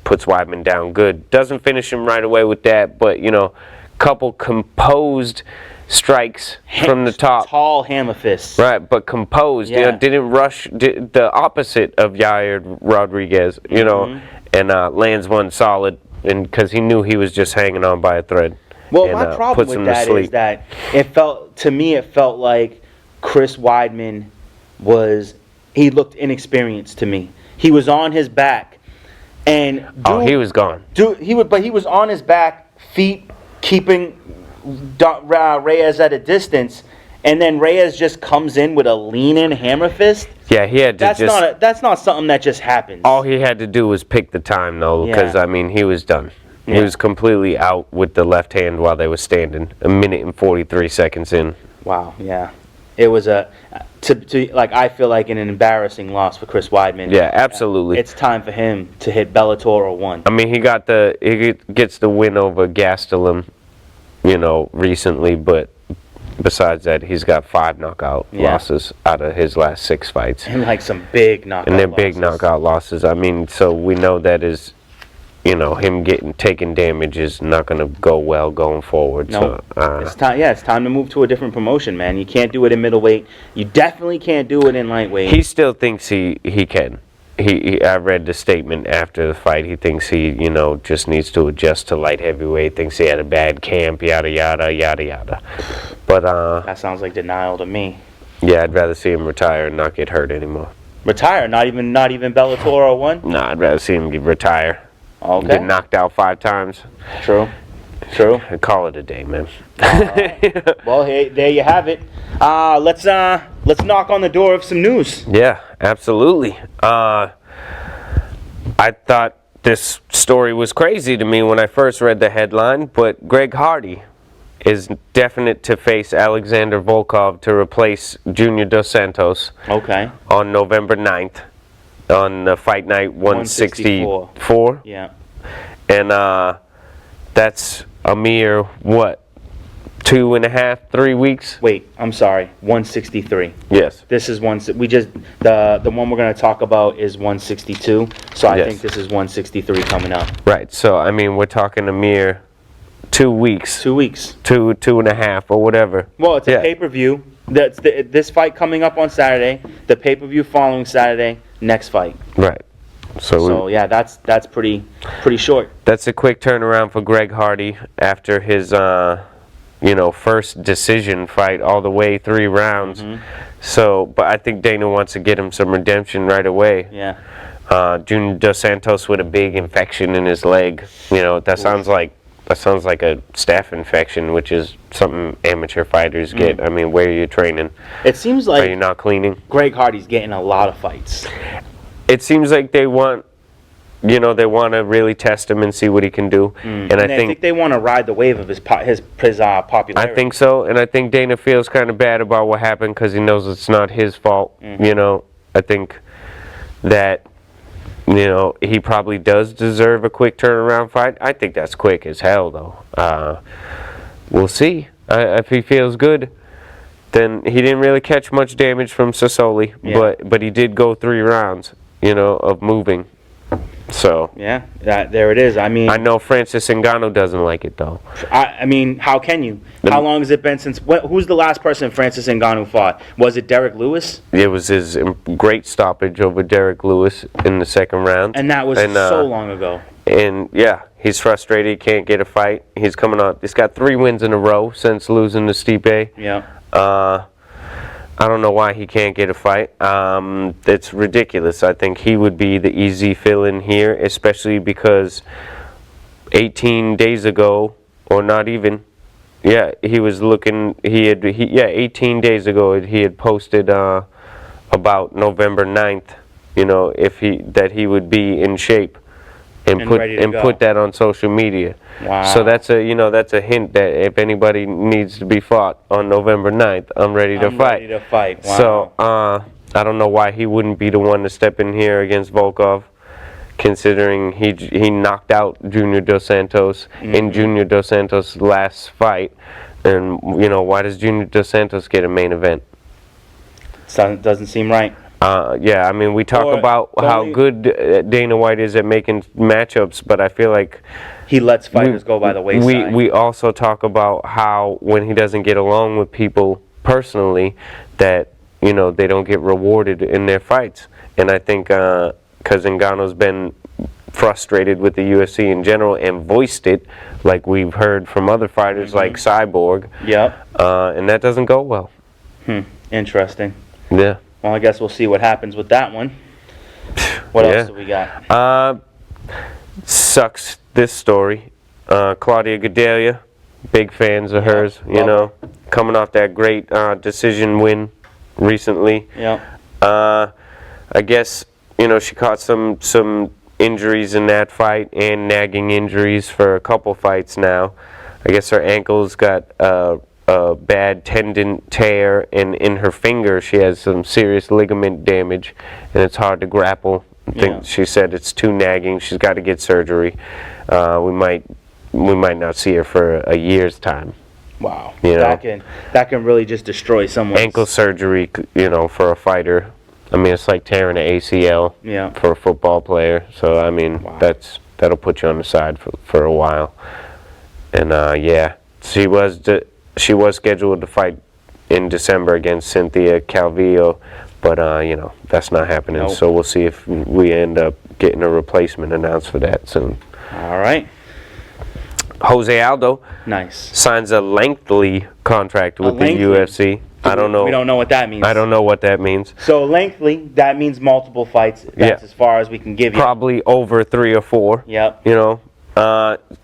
puts Weidman down good. Doesn't finish him right away with that, but, you know, couple composed strikes from the top. Tall hammer fists. Right, but composed. You Yeah. know, didn't rush. The opposite of Yair Rodriguez, you know, and lands one solid, and because he knew he was just hanging on by a thread. Well, and, my problem puts him with to that sleep. is that it felt like Chris Weidman he looked inexperienced to me. He was on his back, and He was gone. he was on his back, feet keeping Reyes at a distance, and then Reyes just comes in with a lean-in hammer fist. Yeah, he had to That's not something that just happens. All he had to do was pick the time, though, because, Yeah. I mean, he was done. He Yeah. was completely out with the left hand while they were standing, 1 minute and 43 seconds in. Wow, yeah. It was I feel like an embarrassing loss for Chris Weidman. Yeah, absolutely. It's time for him to hit Bellator 1. I mean, he gets the win over Gastelum, you know, recently, but besides that, he's got 5 knockout losses out of his last 6 fights. And like some big knockout And they're losses. big knockout losses. I mean, so we know that is, you know, him taking damage is not going to go well going forward. No, So, it's time. Yeah, it's time to move to a different promotion, man. You can't do it in middleweight. You definitely can't do it in lightweight. he still thinks he can. I read the statement after the fight. He thinks he, you know, just needs to adjust to light heavyweight. Thinks he had a bad camp, yada yada yada yada. But That sounds like denial to me. yeah, I'd rather see him retire and not get hurt anymore. Retire? Not even Bellator 1? Nah, I'd rather see him retire. Okay. Get knocked out 5 times. True. And call it a day, man. Well, hey, there you have it. Let's knock on the door of some news. Yeah, absolutely. I thought this story was crazy to me when I first read the headline, but Greg Hardy is definite to face Alexander Volkov to replace Junior Dos Santos Okay. on November 9th on the Fight Night 164. Yeah. And that's a mere, 2.5, 3 weeks? Wait, I'm sorry. 163. Yes. This is the one we're going to talk about is 162. So I Yes. think this is 163 coming up. Right, so I mean, we're talking a mere 2 weeks. 2 weeks. 2.5 or whatever. Well, it's a pay-per-view. This fight coming up on Saturday. The pay-per-view following Saturday. Next fight. Right. So yeah, that's pretty short. That's a quick turnaround for Greg Hardy after his first decision fight all the way 3 rounds. So, but I think Dana wants to get him some redemption right away. Yeah. Junior Dos Santos with a big infection in his leg. You know, that sounds like a staph infection, which is something amateur fighters get. I mean, where are you training? It seems Are you like not cleaning? Greg Hardy's getting a lot of fights. It seems like they want to really test him and see what he can do. And I think they want to ride the wave of his popularity. I think so, and I think Dana feels kind of bad about what happened because he knows it's not his fault. You know, I think that, you know, he probably does deserve a quick turnaround fight. I think that's quick as hell, though. We'll see if he feels good. then he didn't really catch much damage from Sassoli, but he did go 3 rounds, of moving. So yeah, there it is. I mean, I know Francis Ngannou doesn't like it though. I mean, how can you? How long has it been since? Who's the last person Francis Ngannou fought? Was it Derek Lewis? It was his great stoppage over Derek Lewis in the 2nd round, and that was so long ago. And yeah, he's frustrated. He can't get a fight. He's coming up. He's got 3 wins in a row since losing to Stipe. Yeah. I don't know why he can't get a fight. It's ridiculous. I think he would be the easy fill-in here, especially because 18 days ago, or not even, he was looking. 18 days ago he had posted about November 9th. That he would be in shape. And put that on social media. Wow. So that's a hint that if anybody needs to be fought on November 9th, I'm ready to fight. Ready to fight. Wow. So I don't know why he wouldn't be the one to step in here against Volkov, considering he knocked out Junior Dos Santos in Junior Dos Santos' last fight, and why does Junior Dos Santos get a main event? Doesn't seem right. I mean, we talk about how good Dana White is at making matchups, but I feel like he lets fighters go by the wayside. We also talk about how when he doesn't get along with people personally, that they don't get rewarded in their fights. And I think because Ngannou's been frustrated with the UFC in general and voiced it, like we've heard from other fighters like Cyborg. Yep. And that doesn't go well. Interesting. Yeah. Well, I guess we'll see what happens with that one. What else do we got? Sucks, this story. Claudia Gadelha, big fans of hers, coming off that great decision win recently. Yeah. I guess, she caught some injuries in that fight and nagging injuries for a couple fights now. I guess her ankle's got a bad tendon tear, and in her finger she has some serious ligament damage, and it's hard to grapple. She said it's too nagging. She's got to get surgery. We might not see her for a year's time. Wow. That can really just destroy someone's ankle surgery. For a fighter, I mean, it's like tearing an ACL. For a football player. So I mean, that'll put you on the side for a while. And she was scheduled to fight in December against Cynthia Calvillo, but that's not happening. Nope. So we'll see if we end up getting a replacement announced for that soon. All right. Jose Aldo signs a lengthy contract with the UFC. I don't know. We don't know what that means. I don't know what that means. So lengthy, that means multiple fights. That's as far as we can give you. Probably over 3 or 4. Yep.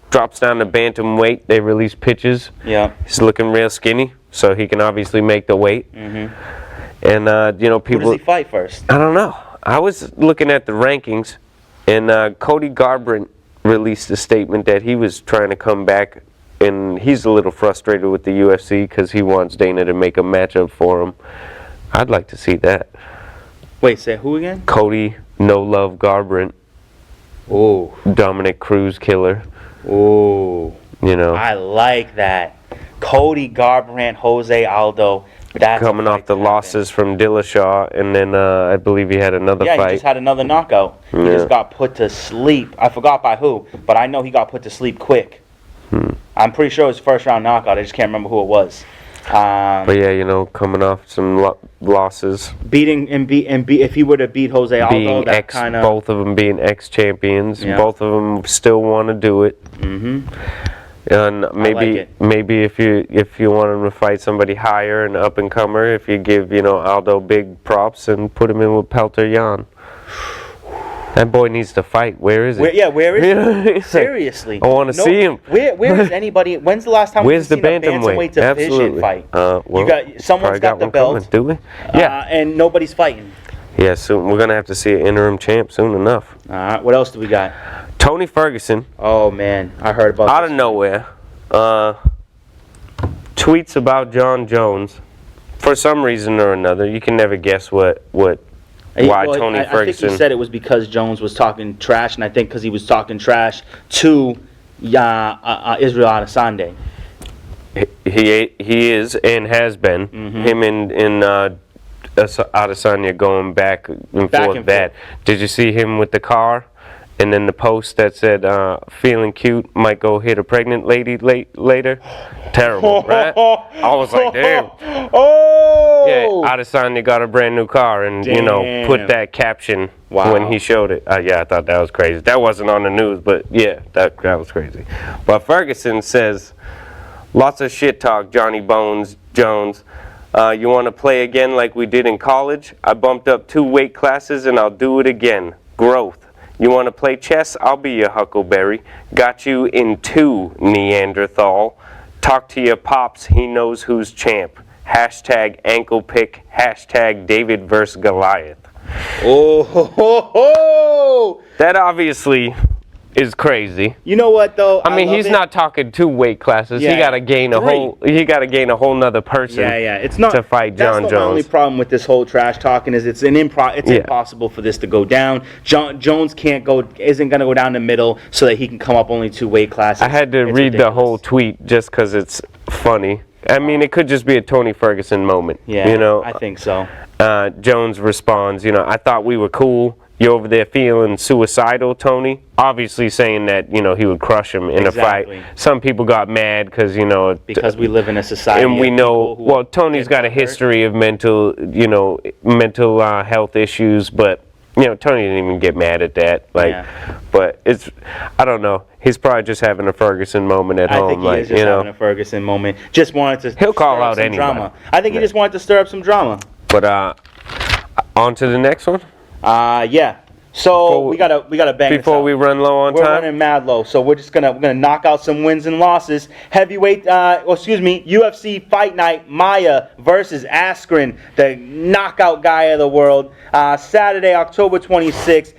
Drops down to bantamweight. They release pitches. Yeah. He's looking real skinny, so he can obviously make the weight. Mm-hmm. And people. Who does he fight first? I don't know. I was looking at the rankings, and Cody Garbrandt released a statement that he was trying to come back, and he's a little frustrated with the UFC because he wants Dana to make a matchup for him. I'd like to see that. Wait, say who again? Cody No Love Garbrandt. Oh. Dominic Cruz killer. Oh. I like that. Cody Garbrandt, Jose Aldo. That's coming off the losses from Dillashaw, and then I believe he had another fight. Yeah, he just had another knockout. He just got put to sleep. I forgot by who, but I know he got put to sleep quick. I'm pretty sure it was first round knockout. I just can't remember who it was. But yeah, coming off some losses. If he were to beat Jose Aldo, that kind of both of them being ex-champions. Yeah. Both of them still want to do it. Mm-hmm. And maybe if you want him to fight somebody higher and up and comer, if you give Aldo big props and put him in with Pelter Jan. That boy needs to fight. Where is he? Where is he? Seriously. I want to see him. Where is anybody? When's the last time we've seen a bantamweight division fight? Someone's got the belt. Coming, do we? Yeah. And nobody's fighting. Yeah, soon we're going to have to see an interim champ soon enough. All right, what else do we got? Tony Ferguson. Oh, man. I heard about out of nowhere. Tweets about Jon Jones. For some reason or another. You can never guess why Tony Ferguson. I think he said it was because Jones was talking trash, and I think because he was talking trash to Israel Adesanya. He is and has been. Him and Adesanya going back and forth bad. Did you see him with the car? And then the post that said, feeling cute, might go hit a pregnant lady later. Terrible, right? I was like, damn. Oh! Yeah, Adesanya got a brand new car and, put that caption when he showed it. Yeah, I thought that was crazy. That wasn't on the news, but yeah, that was crazy. But Ferguson says, lots of shit talk, Johnny Bones Jones. You want to play again like we did in college? I bumped up 2 weight classes and I'll do it again. Growth. You want to play chess? I'll be your Huckleberry. Got you in 2, Neanderthal. Talk to your pops, he knows who's champ. Hashtag ankle pick. Hashtag David vs. Goliath. Oh, ho, ho, ho. That obviously is crazy. You know what though? I mean, he's not talking 2 weight classes. Yeah. He got to gain a 3. whole. He got to gain a whole nother person. Yeah. It's not to fight Jon Jones. That's the only problem with this whole trash talking is it's impossible for this to go down. Jon Jones isn't going to go down the middle so that he can come up only 2 weight classes. I had to read the whole tweet just because it's funny. I mean, it could just be a Tony Ferguson moment. Yeah, I think so. Jones responds, I thought we were cool. You over there feeling suicidal, Tony? Obviously saying that, he would crush him in a fight. Some people got mad because, because we live in a society. And we know, Tony's got a history of mental health issues, but, Tony didn't even get mad at that. But I don't know. He's probably just having a Ferguson moment at home. I think he is just having a Ferguson moment. Just wanted to He'll call out any drama. I think he just wanted to stir up some drama. But on to the next one? Yeah. So we gotta bang this before out. we run low on time. We're running mad low, so we're gonna knock out some wins and losses. UFC Fight Night, Maya versus Askren, the knockout guy of the world. Saturday, October 26th,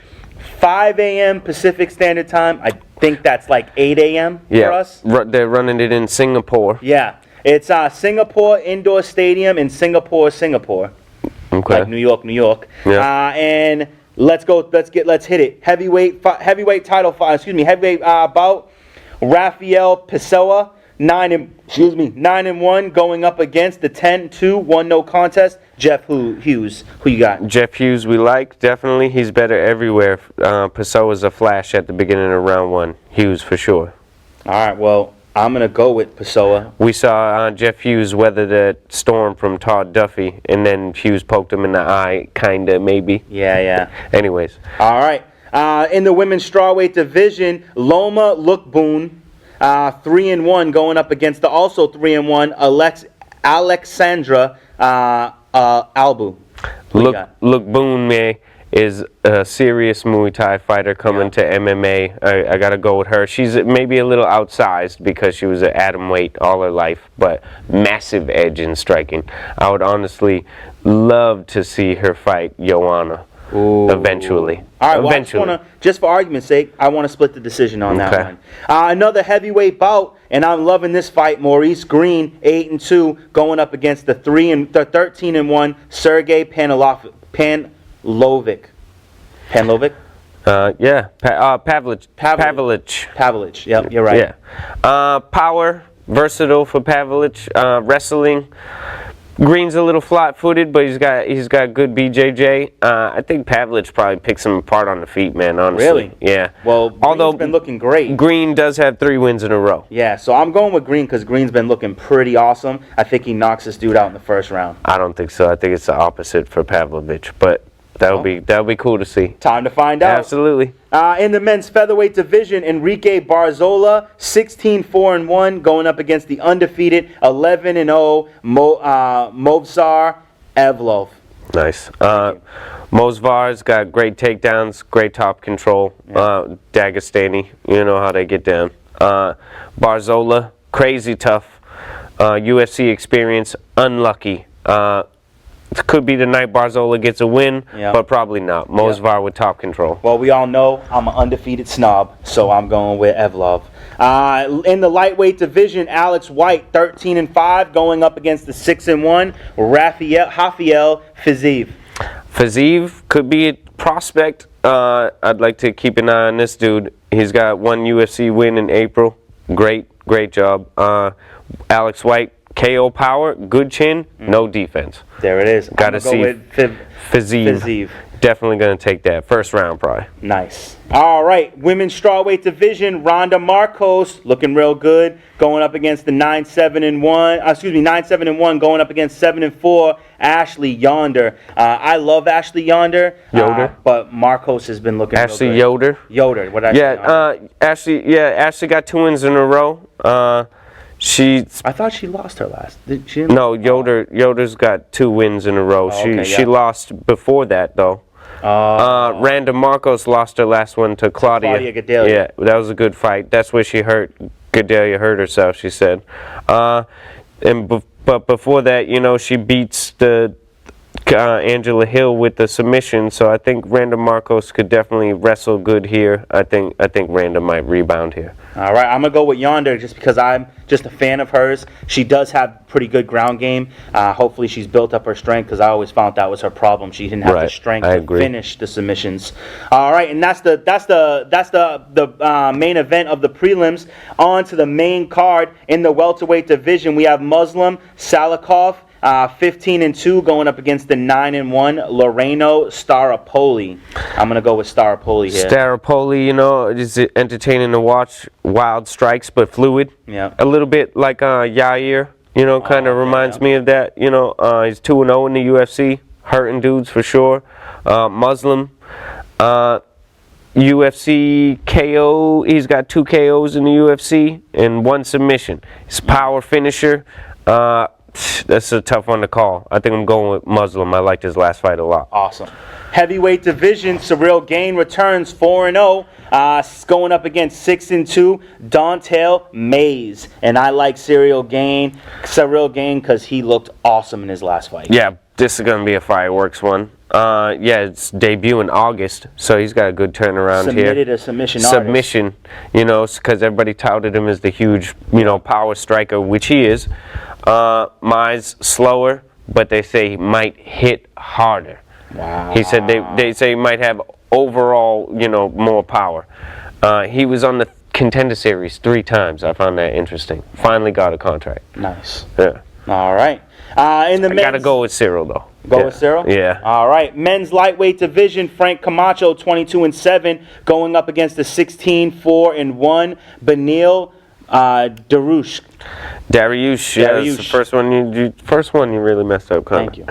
5 a.m. Pacific Standard Time. I think that's like 8 a.m. for us. They're running it in Singapore. Yeah, it's Singapore Indoor Stadium in Singapore. Okay. Like New York. Yeah. And let's hit it. Heavyweight title fight. Heavyweight bout. Rafael Pessoa, 9-1, going up against the 10-2, 1-0 contest. Jeff Hughes. Who you got? Jeff Hughes, we like definitely. He's better everywhere. Pessoa's a flash at the beginning of round 1. Hughes for sure. All right. Well, I'm going to go with Pessoa. We saw Jeff Hughes weather the storm from Todd Duffy, and then Hughes poked him in the eye, kind of, maybe. Yeah. Anyways. All right. In the women's strawweight division, Loma Lookboon, 3-1, going up against the also 3-1 Alexandra Albu. Lookboon is a serious Muay Thai fighter coming to MMA. I got to go with her. She's maybe a little outsized because she was an atom weight all her life, but massive edge in striking. I would honestly love to see her fight Joanna eventually. All right, well, eventually. Just for argument's sake, I want to split the decision on that one. Another heavyweight bout, and I'm loving this fight. Maurice Green, 8-2, going up against the 13-1 Sergey Panlovic. Panlovic? Yeah. Pavlich. Yep, you're right. Yeah. Power, versatile for Pavlich. Wrestling. Green's a little flat-footed, but he's got good BJJ. I think Pavlich probably picks him apart on the feet, man, honestly. Really? Yeah. Well, Green's been looking great. Green does have 3 wins in a row. Yeah, so I'm going with Green because Green's been looking pretty awesome. I think he knocks this dude out in the first round. I don't think so. I think it's the opposite for Pavlovich, but that'll be cool to see. Time to find out. Absolutely. In the men's featherweight division, Enrique Barzola, 16-4-1, going up against the undefeated 11-0 Movsar Evlov. Nice. Movsar's got great takedowns, great top control. Dagestani, you know how they get down. Barzola, crazy tough. UFC experience, unlucky. Could be the night Barzola gets a win, but probably not. Movsar with top control. Well, we all know I'm an undefeated snob, so I'm going with Evlov. In the lightweight division, Alex White, 13-5, going up against the 6-1 Rafael Fiziev. Fiziev could be a prospect. I'd like to keep an eye on this dude. He's got 1 UFC win in April. Great job. Alex White, KO power, good chin, no defense. There it is. Got to see Fiziev. Definitely going to take that. First round, probably. Nice. All right. Women's strawweight division, Ronda Marcos looking real good, going up against the 9-7-1, going up against 7-4, Ashley Yonder. I love Ashley Yoder. But Marcos has been looking Ashley real good. Yoder. What did Ashley got 2 wins in a row. I thought she lost her last. Did she? No, Yoder's got 2 wins in a row. She lost before that though. Randa Marcos lost her last one to Claudia. Gadelia. Yeah, that was a good fight. That's where she hurt. Gadelia hurt herself, she said. But before that, she beats the Angela Hill with the submission. So I think Randa Marcos could definitely wrestle good here. I think Randa might rebound here. All right, I'm going to go with Yonder just because I'm just a fan of hers. She does have pretty good ground game. Hopefully she's built up her strength because I always found that was her problem. She didn't have the strength to finish the submissions. All right, and that's the main event of the prelims. On to the main card in the welterweight division. We have Muslim Salikov, 15-2, going up against the 9-1 Loreno Staropoli. I'm gonna go with Staropoli here. Staropoli, is entertaining to watch. Wild strikes, but fluid. Yeah. A little bit like Yair. Kind of reminds me of that. He's 2-0 in the UFC, hurting dudes for sure. Muslim, UFC KO. He's got 2 KOs in the UFC and 1 submission. He's a power finisher. That's a tough one to call. I think I'm going with Muslim. I liked his last fight a lot. Awesome. Heavyweight division, Cyril Gain returns 4-0, going up against 6-2 Dontel Mays. And I like Cyril Gain because he looked awesome in his last fight. Yeah, this is going to be a fireworks one. It's debut in August, so he's got a good turnaround Submitted a submission because everybody touted him as the huge, power striker, which he is. Mize slower, but they say he might hit harder. Wow. He said they say he might have overall, more power. He was on the Contender Series 3 times. I found that interesting. Finally got a contract. Nice. Yeah. All right. I gotta go with Cyril though. Go with Cyril? Yeah. All right. Men's lightweight division, Frank Camacho, 22-7, going up against the 16-4-1 Benil Dariush. Dariush. The first one you really messed up, Connor. Thank you.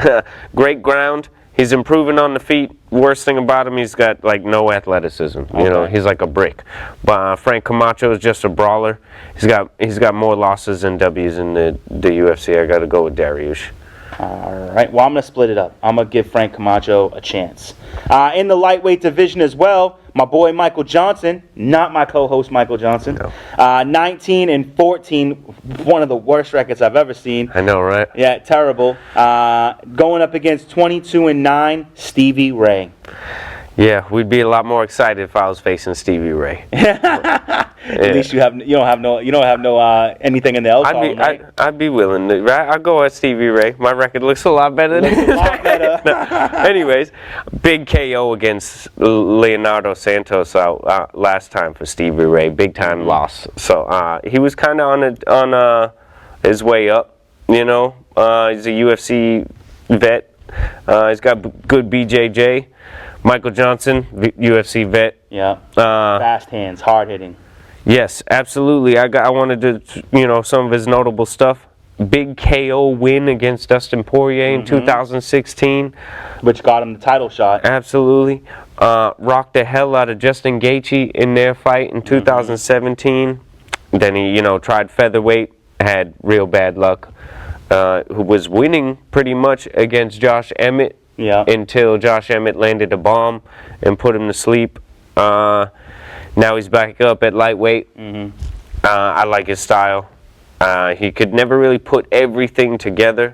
Great ground. He's improving on the feet. Worst thing about him, he's got no athleticism. He's like a brick. But Frank Camacho is just a brawler. He's got more losses than W's in the UFC. I got to go with Dariush. All right. Well, I'm going to split it up. I'm going to give Frank Camacho a chance. In the lightweight division as well, my boy Michael Johnson, not my co-host Michael Johnson, no. 19-14, one of the worst records I've ever seen. I know, right? Yeah, terrible. Going up against 22-9 Stevie Ray. Yeah, we'd be a lot more excited if I was facing Stevie Ray. At least you don't have no anything in the L column, right? I'd be willing to. Right? I'll go at Stevie Ray. My record looks a lot better than his. Anyways, big KO against Leonardo Santos last time for Stevie Ray. Big time loss. So he was kind of on his way up. He's a UFC vet. He's got good BJJ. Michael Johnson, UFC vet. Yeah. Fast hands, hard hitting. Yes, absolutely. I wanted to, some of his notable stuff. Big KO win against Dustin Poirier in 2016. Which got him the title shot. Absolutely. Rocked the hell out of Justin Gaethje in their fight in 2017. Then he, tried featherweight, had real bad luck. Who was winning pretty much against Josh Emmett. Yeah. Until Josh Emmett landed a bomb and put him to sleep. Now he's back up at lightweight. I like his style. He could never really put everything together,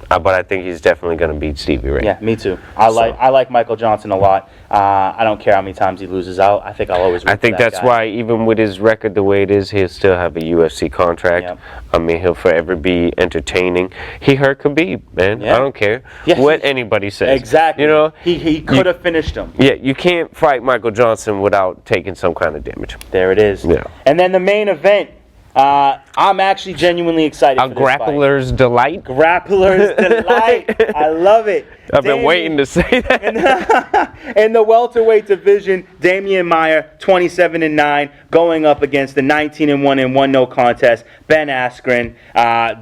but I think he's definitely going to beat Stevie Ray. Yeah, me too. I like Michael Johnson a lot. I don't care how many times he loses out. I think I'll always root for that that's guy. why even with his record the way it is, he'll still have a UFC contract. Yep. I mean, he'll forever be entertaining. He hurt Khabib, man. Yeah. I don't care what anybody says. Exactly. He could have finished him. Yeah, you can't fight Michael Johnson without taking some kind of damage. There it is. Yeah. And then the main event, I'm actually genuinely excited A for this fight. grappler's delight. Grappler's delight. I love it. I've been waiting to say that. In the welterweight division, Damian Maia, 27-9, going up against the 19-1 and 1 no contest, Ben Askren.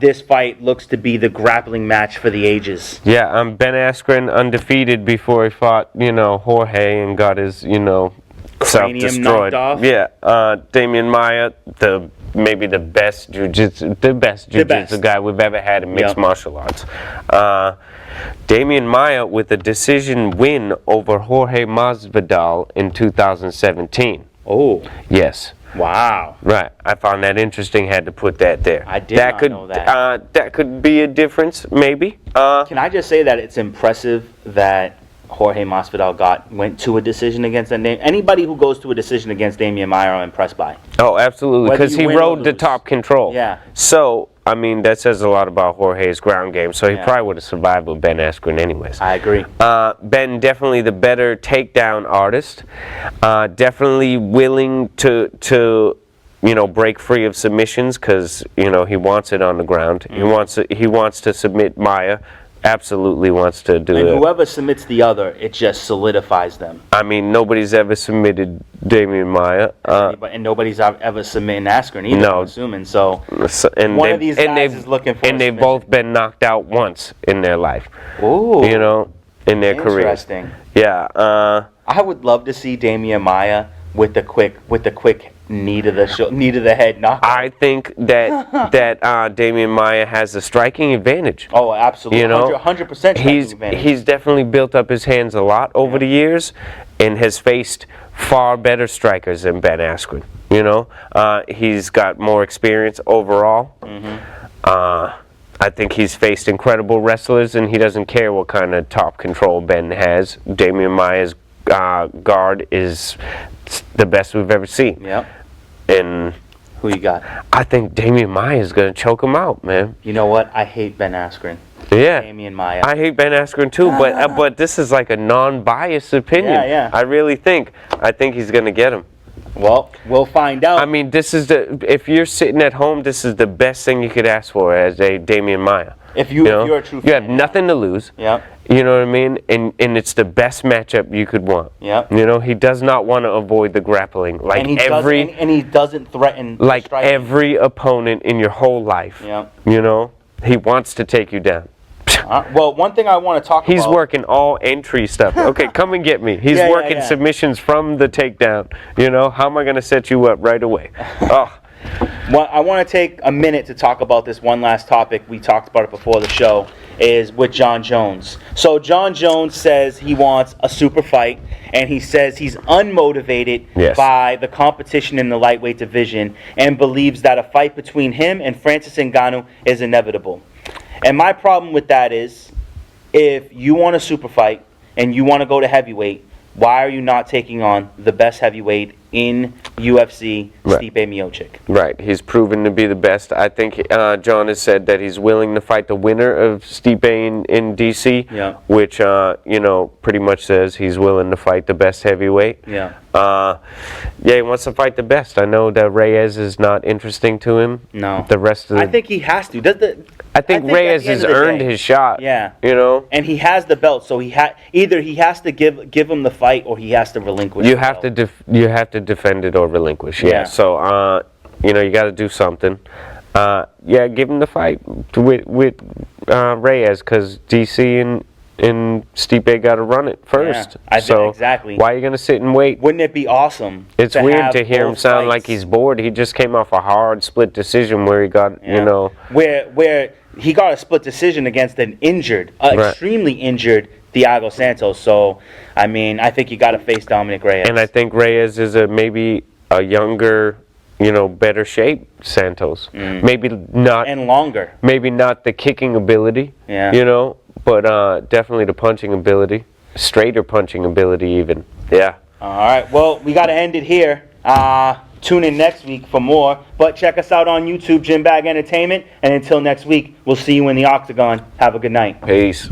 This fight looks to be the grappling match for the ages. Yeah, Ben Askren undefeated before he fought, Jorge and got his, self-destroyed. knocked off. Yeah, Damian Maia, maybe the best jiu-jitsu guy we've ever had in mixed martial arts. Damian Maia with a decision win over Jorge Masvidal in 2017. Oh. Yes. Wow. Right. I found that interesting. Had to put that there. I did not know that. That could be a difference, maybe. Can I just say that it's impressive that Jorge Masvidal went to a decision against anybody who goes to a decision against Damian Maia, I'm impressed by. Oh, absolutely, because he rode the top control. Yeah. So, that says a lot about Jorge's ground game. So he probably would have survived with Ben Askren anyways. I agree. Ben definitely the better takedown artist. Definitely willing to break free of submissions because he wants it on the ground. He wants to submit Maia. Absolutely wants to do it. And whoever submits the other, it just solidifies them. Nobody's ever submitted Damian Maia. And nobody's ever submitted Askren either, I'm assuming. So and one of these guys is looking for and they've both been knocked out once in their life. Ooh. In their careers. Interesting. Yeah. I would love to see Damian Maia with the quick knee to the head knockout. I think that Damian Maia has a striking advantage. Oh, absolutely. 100% striking advantage. He's definitely built up his hands a lot over the years and has faced far better strikers than Ben Askren. He's got more experience overall. I think he's faced incredible wrestlers, and he doesn't care what kind of top control Ben has. Damian Maia's guard is the best we've ever seen. Yep. And who you got? I think Damian Maia is going to choke him out, man. You know what? I hate Ben Askren. Yeah. Damian Maia. I hate Ben Askren too, but this is like a non-biased opinion. Yeah. I think he's going to get him. Well, we'll find out. If you're sitting at home, this is the best thing you could ask for as a Damian Maia. If you're a true fan. You have nothing to lose. Yeah. You know what I mean? And it's the best matchup you could want. Yeah. He does not want to avoid the grappling. And he doesn't threaten like every opponent in your whole life. Yeah. He wants to take you down. Well, one thing I want to talk about. He's working all entry stuff. Okay, come and get me. He's working submissions from the takedown. How am I going to set you up right away? Oh. Well, I want to take a minute to talk about this one last topic. We talked about it before the show, is with Jon Jones. So Jon Jones says he wants a super fight, and he says he's unmotivated by the competition in the lightweight division and believes that a fight between him and Francis Ngannou is inevitable. And my problem with that is, if you want a super fight and you want to go to heavyweight, why are you not taking on the best heavyweight in UFC, Stipe Miocic? Right. He's proven to be the best. I think Jon has said that he's willing to fight the winner of Stipe in DC, which, pretty much says he's willing to fight the best heavyweight. Yeah. He wants to fight the best. I know that Reyes is not interesting to him. No. The rest of I think he has to. I think Reyes has earned his shot. Yeah. And he has the belt, so either he has to give him the fight or he has to relinquish. You have to defend it or relinquish. Yeah. So you got to do something. Give him the fight with Reyes, because DC and Stipe got to run it first. Yeah, exactly. Why are you going to sit and wait? Wouldn't it be awesome? It's weird to hear him sound like he's bored. He just came off a hard split decision where he got, where he got a split decision against an injured, extremely injured Thiago Santos. So, I think you got to face Dominic Reyes. And I think Reyes is maybe a younger, better shape Santos. Maybe not. And longer. Maybe not the kicking ability. Yeah. But definitely the punching ability, straighter punching ability even. Yeah. All right. Well, we got to end it here. Tune in next week for more. But check us out on YouTube, Gym Bag Entertainment. And until next week, we'll see you in the Octagon. Have a good night. Peace.